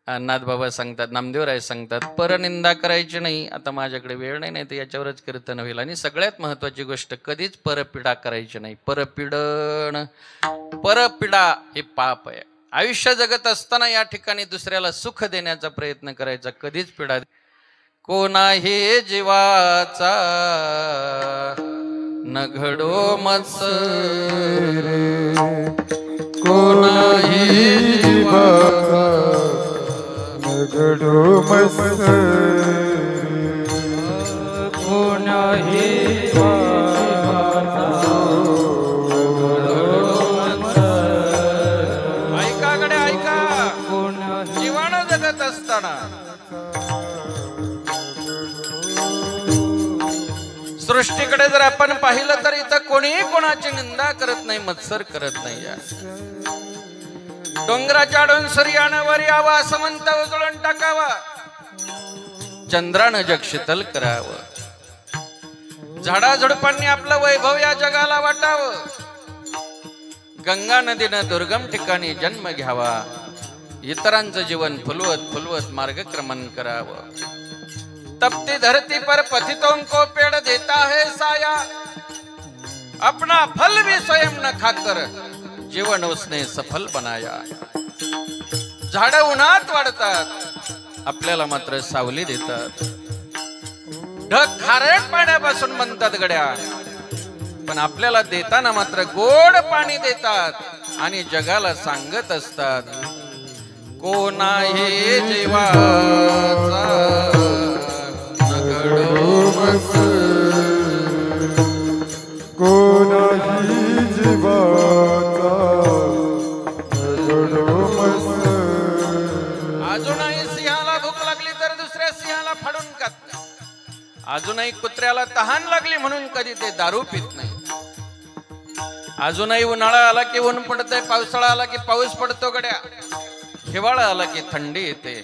नाथबाबा सांगतात, नामदेवराय सांगतात, परनिंदा करायची नाही. आता माझ्याकडे वेळ नाही, नाही तर याच्यावरच कीर्तन होईल. आणि सगळ्यात महत्वाची गोष्ट, कधीच परपीडा करायची नाही. परपीडा हे पाप आहे. आयुष्य जगत असताना या ठिकाणी दुसऱ्याला सुख देण्याचा प्रयत्न करायचा, कधीच पीडा. कोणाही जीवाचा न घडो मत्सर, कोणाही जीवाचा न घडो मत्सर, कोणाही ऐकाकडे ऐका, जीवानं जगत असताना सृष्टीकडे जर आपण पाहिलं तर इथं कोणीही कोणाची निंदा करत नाही, मत्सर करत नाही. डोंगराच्या सूर्यानं वर यावा, समंत उजळून टाकावा, चंद्रानं जग शीतल करावं, झाडाझुडपांनी आपलं वैभव या जगाला वाटावं, गंगा नदीनं दुर्गम ठिकाणी जन्म घ्यावा, इतरांचं जीवन फुलवत फुलवत मार्गक्रमण करावं. तपती धरती पर पतितों को पेड़ देता है साया, अपना फल भी स्वयं न खाकर जीवन उसने सफल बनाया. झाडं उन्हात वाढतात, आपल्याला मात्र सावली देतात. ढग खारट पाण्यापासून बनतात गड्या, पण आपल्याला देताना मात्र गोड पाणी देतात आणि जगाला सांगत असतात, कोणाही जीवाचा कोणाही जीवाचा अजूनही सिंहाला भूक लागली तर दुसऱ्या सिंहाला फाडून खात. अजूनही कुत्र्याला तहान लागली म्हणून कधी ते दारू पित नाही. अजूनही उन्हाळा आला की ऊन पडतंय, पावसाळा आला की पाऊस पडतो गड्या, हिवाळा आला की थंडी येते.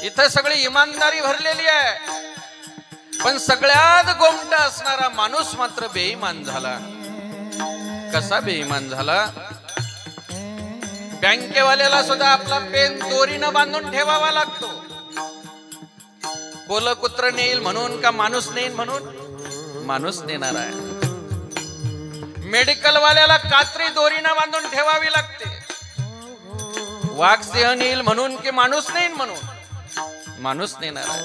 इथं सगळी इमानदारी भरलेली आहे, पण सगळ्यात गोमटा असणारा माणूस मात्र बेईमान झाला. कसा बेईमान झाला? बँकेवाल्याला सुद्धा आपला पेन दोरीनं बांधून ठेवावा लागतो. कोल कुत्र नेईल म्हणून का माणूस नेईल म्हणून? माणूस नेणार आहे. मेडिकल वाल्याला कात्री दोरीनं बांधून ठेवावी लागते. वाघ सिंह नेईल म्हणून की माणूस नेईल म्हणून? माणूस नेणार आहे.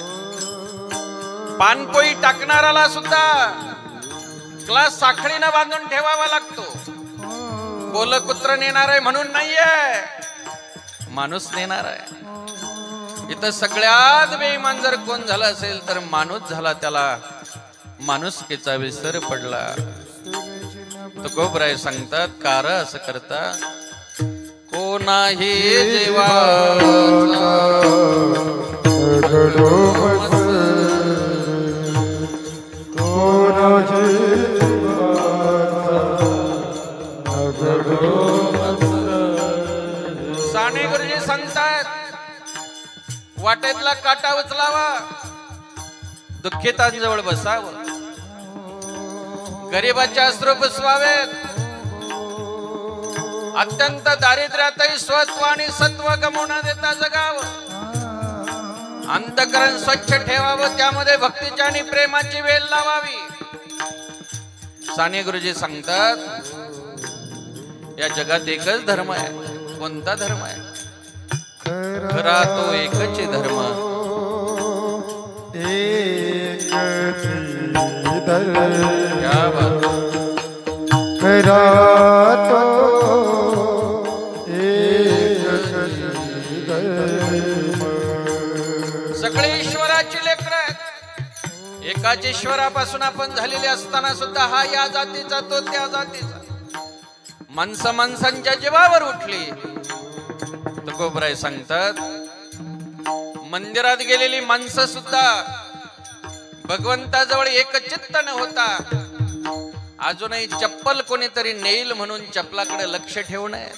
पानपोई टाकणाराला सुद्धा ग्लास साखळीनं बांधून ठेवावा लागतो. कोल कुत्र नेणार आहे म्हणून नाहीये, माणूस नेणार आहे. इथं सगळ्यात बेईमान जर कोण झाला असेल तर माणूस झाला. त्याला माणुसकीचा विसर पडला. तुकोबराय सांगतात, कार असं करता, कोणाही जीवाचा साने गुरुजी सांगतात, वाटेतला काटा उचलावा, दुःखितांजवळ बसावं, गरिबाचे अश्रू पुसवावेत, अत्यंत दारिद्र्यातही स्वत्व आणि सत्व गमवून देता जगावं, अंतःकरण स्वच्छ ठेवावं, त्यामध्ये भक्तीच्या आणि प्रेमाची वेल लावावी. साने गुरुजी सांगतात, या जगात एकच धर्म आहे. कोणता धर्म आहे? खरा तो एकच धर्म क्या बात खरा तो सगळे ईश्वराची लेकरं आहेत. एकाच ईश्वरापासून आपण झालेले असताना सुद्धा हा या जातीचा तो त्या जातीचा. माणसांच्या जीवावर उठली. तुकोबराय सांगतात मंदिरात गेलेली माणसं सुद्धा भगवंताजवळ एकचित्त न होता अजूनही चप्पल कोणीतरी नेईल म्हणून चप्पलाकडे लक्ष ठेवू नये.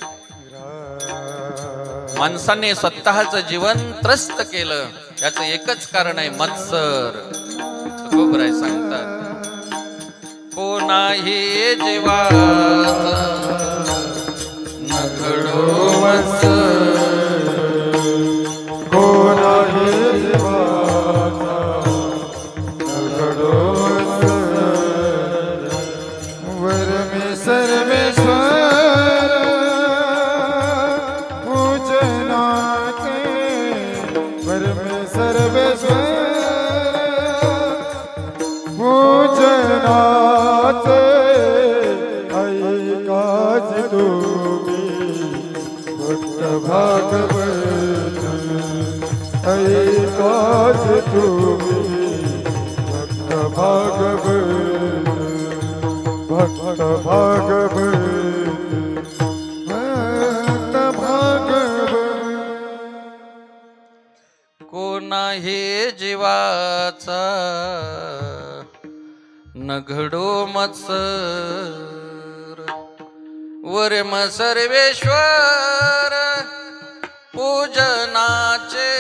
माणसाने स्वतःच जीवन त्रस्त केलं याचं एकच कारण आहे मत्सर. तुकोबराय सांगतात कोणाही जीवाचा न घडो मत्सर. कोणाही जीवाचा घडो वर मी सर्वेश्वर पूजनाचे वर मी सर्वेश्वर पूजनाचे ऐकाच तुम्ही भक्त भागवत ऐकाच तुम्ही भक्त भागवत भक्त भागवत भक्त भागवत. कोणाही जीवाचा न घडो मत्सर वरम सर्वेश्वर पूजनाचे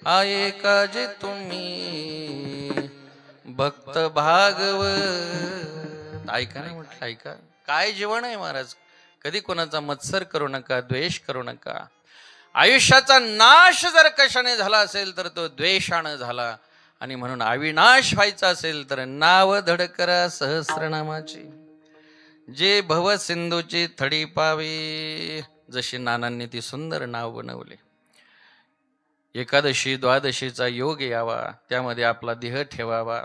ऐकाजे तुम्ही भक्त भागवत. ऐका नाही म्हटलं ऐका. काय जीवन आहे महाराज. कधी कोणाचा मत्सर करू नका, द्वेष करू नका. आयुष्याचा नाश जर कशाने झाला असेल तर तो द्वेषानं झाला. आणि म्हणून अविनाश व्हायचा असेल तर नाव धड करा सहस्रनामाची. जे भव सिंधूची थडी पावी जशी नानांनी ती सुंदर नाव बनवले. एकादशी द्वादशीचा योग यावा त्यामध्ये आपला देह ठेवावा.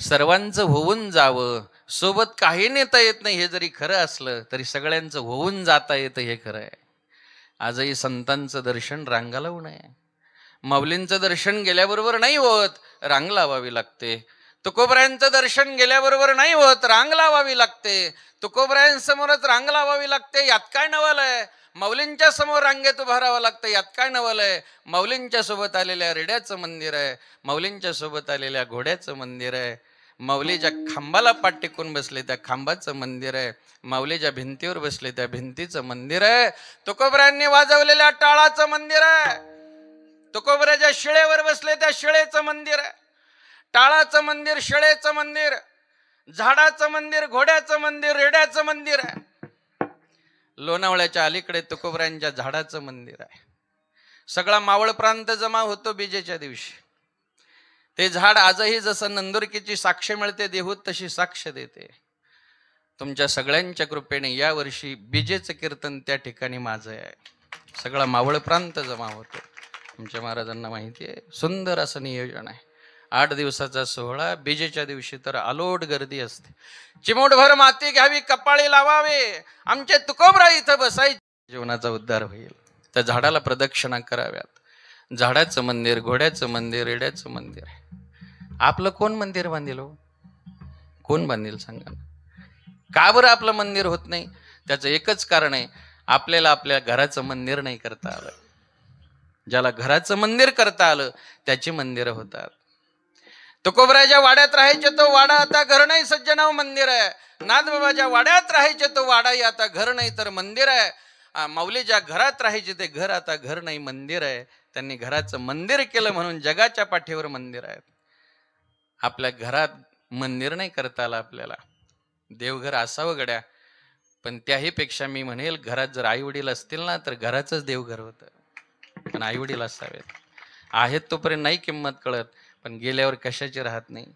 सर्वांचं होऊन जावं. सोबत काही नेता येत नाही हे जरी खरं असलं तरी सगळ्यांचं होऊन जाता येतं हे खरं आहे. आजही संतांचं दर्शन रांगा लावू नये. माऊलींचं दर्शन गेल्याबरोबर नाही होत, रांग लावावी लागते. तुकोबरायांचं दर्शन गेल्याबरोबर नाही होत, रांग लावावी लागते. तुकोबरायांसमोरच रांग लावावी लागते. यात काय नवल आहे. माऊलींच्या समोर रांगेत उभं राहावं लागतं. यात काय नवल आहे. माऊलींच्या सोबत आलेल्या रेड्याचं मंदिर आहे. माऊलींच्या सोबत आलेल्या घोड्याचं मंदिर आहे. माऊली ज्या खांबाला पाठ टेकून बसले त्या खांबाचं मंदिर आहे. माऊली ज्या भिंतीवर बसले त्या भिंतीचं मंदिर आहे. तुकोबरायांनी वाजवलेल्या टाळाचं मंदिर आहे. तुकोबराच्या शिळेवर बसले त्या शिळेचं मंदिर आहे. टाळाचं मंदिर, शिळेचं मंदिर, झाडाचं मंदिर, घोड्याचं मंदिर, रेड्याचं मंदिर आहे. लोणावळ्याच्या अलीकडे तुकोबरायांच्या झाडाचं मंदिर आहे. सगळा मावळ प्रांत जमा होतो बीजेच्या दिवशी. ते झाड आजही जसं नंदुरकीची साक्ष मिळते देहूत तशी साक्ष देते. तुमच्या सगळ्यांच्या कृपेने यावर्षी बीजेचं कीर्तन त्या ठिकाणी माझं आहे. सगळा मावळ प्रांत जमा होतो. तुमच्या महाराजांना माहिती आहे. सुंदर असं नियोजन आहे. 8 दिवसाचा सोहळा. बीजेच्या दिवशी तर अलोट गर्दी असते. चिमूटभर माती घ्यावी, कपाळी लावावे, आमचे तुकोबरा इथं बसायचे. जीवनाचा उद्धार होईल. त्या झाडाला प्रदक्षिणा कराव्यात. झाडाचं मंदिर, घोड्याचं मंदिर, रेड्याचं मंदिर आहे. आपलं कोण मंदिर बांधील हो? कोण बांधील सांगा ना. का बरं आपलं मंदिर होत नाही? त्याचं एकच कारण आहे, आपल्याला आपल्या घराचं मंदिर नाही करता आलं. ज्याला घराचं मंदिर करता आलं त्याची मंदिरं होतात. तुकोबराच्या वाड्यात राहायचे तो वाडा आता घर नाही, सज्जनाव मंदिर आहे. नाथबाबाच्या वाड्यात राहायचे तो वाडाही आता घर नाही तर मंदिर आहे. माऊलीच्या घरात राहायचे ते घर आता घर नाही मंदिर आहे. त्यांनी घराचं मंदिर केलं म्हणून जगाच्या पाठीवर मंदिर आहेत. आपल्या घरात मंदिर नाही करता आलं आपल्याला. देवघर असावं गड्या, पण त्याही पेक्षा मी म्हणेल घरात जर आई वडील असतील ना तर घराचंच देवघर होतं. पण आई वडील असावेत. आहेत तोपर्यंत नाही किंमत कळत, पण गेल्यावर कशाची राहत नाही.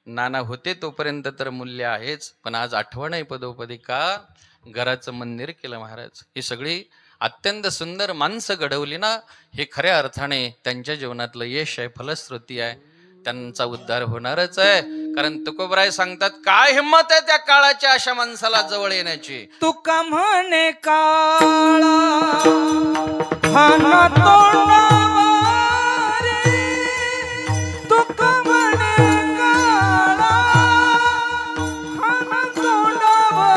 नाना होते तोपर्यंत तर मूल्य आहेच, पण आज आठवण आहे पदोपदी का घराचं मंदिर केलं महाराज. ही सगळी अत्यंत सुंदर माणसं घडवली ना, हे खऱ्या अर्थाने त्यांच्या जीवनातलं यश आहे, फलश्रुती आहे. त्यांचा उद्धार होणारच आहे. कारण तुकोबराय सांगतात, काय हिंमत आहे त्या काळाच्या अशा माणसाला जवळ येण्याची. तुका म्हणे काळा हाना तोंडावर तुका म्हणे काळा हाना तोंडावर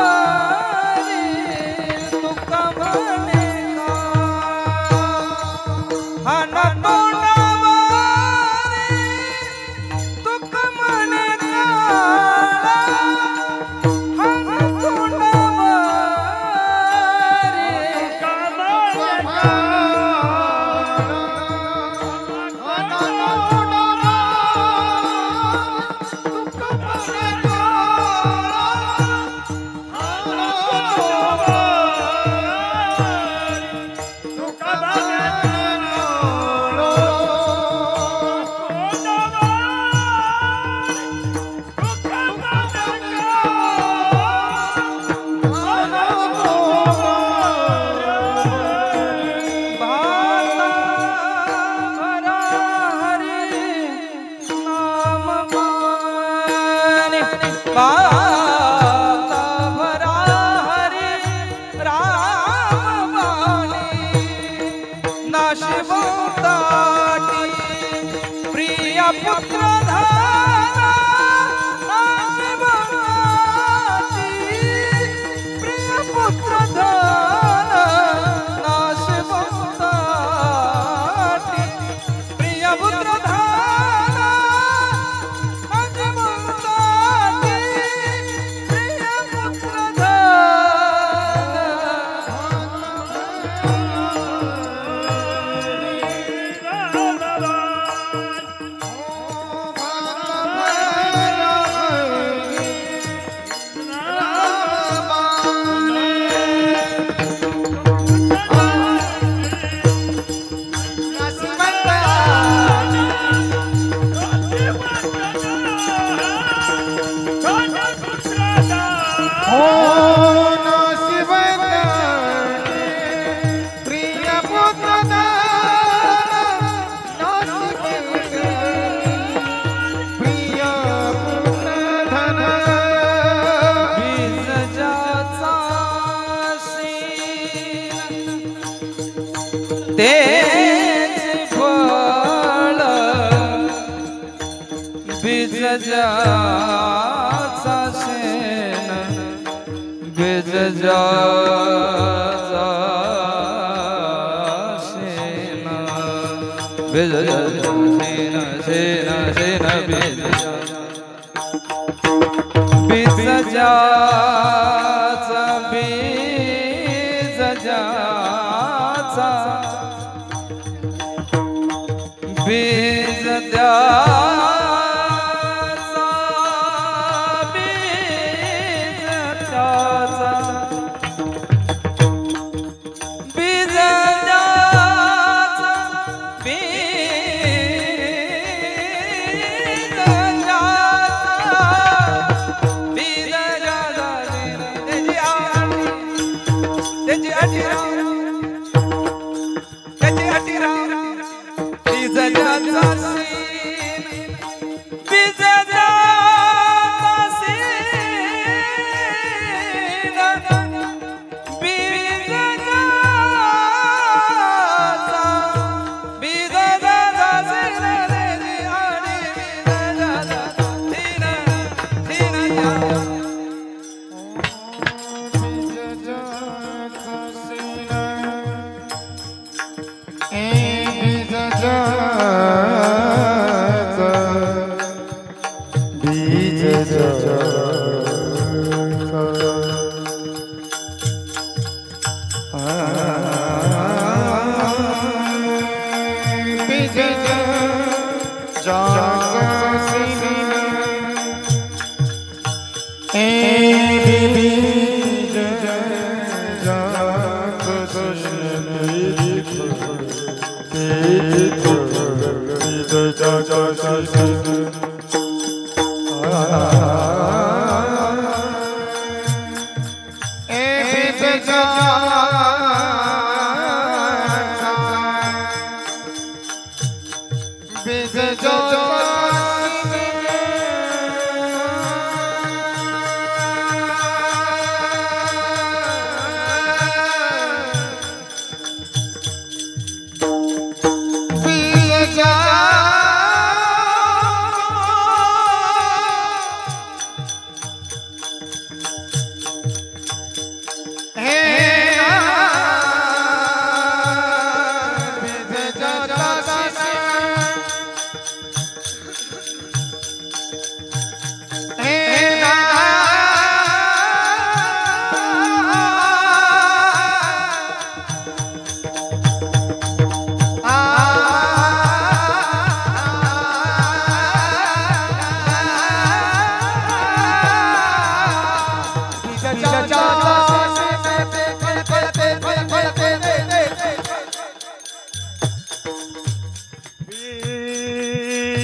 तुका म्हणे काळा हाना तोंडावर तुका म्हणे काळा हाना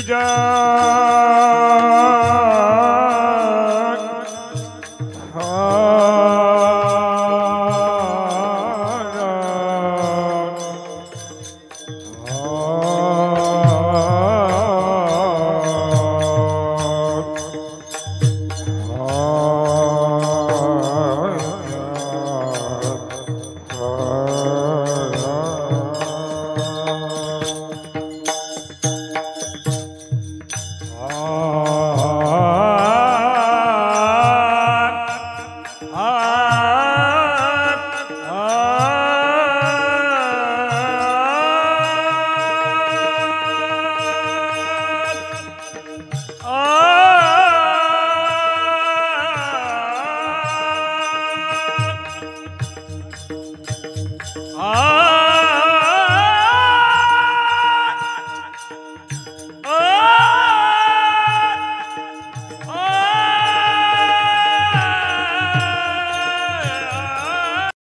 बीजा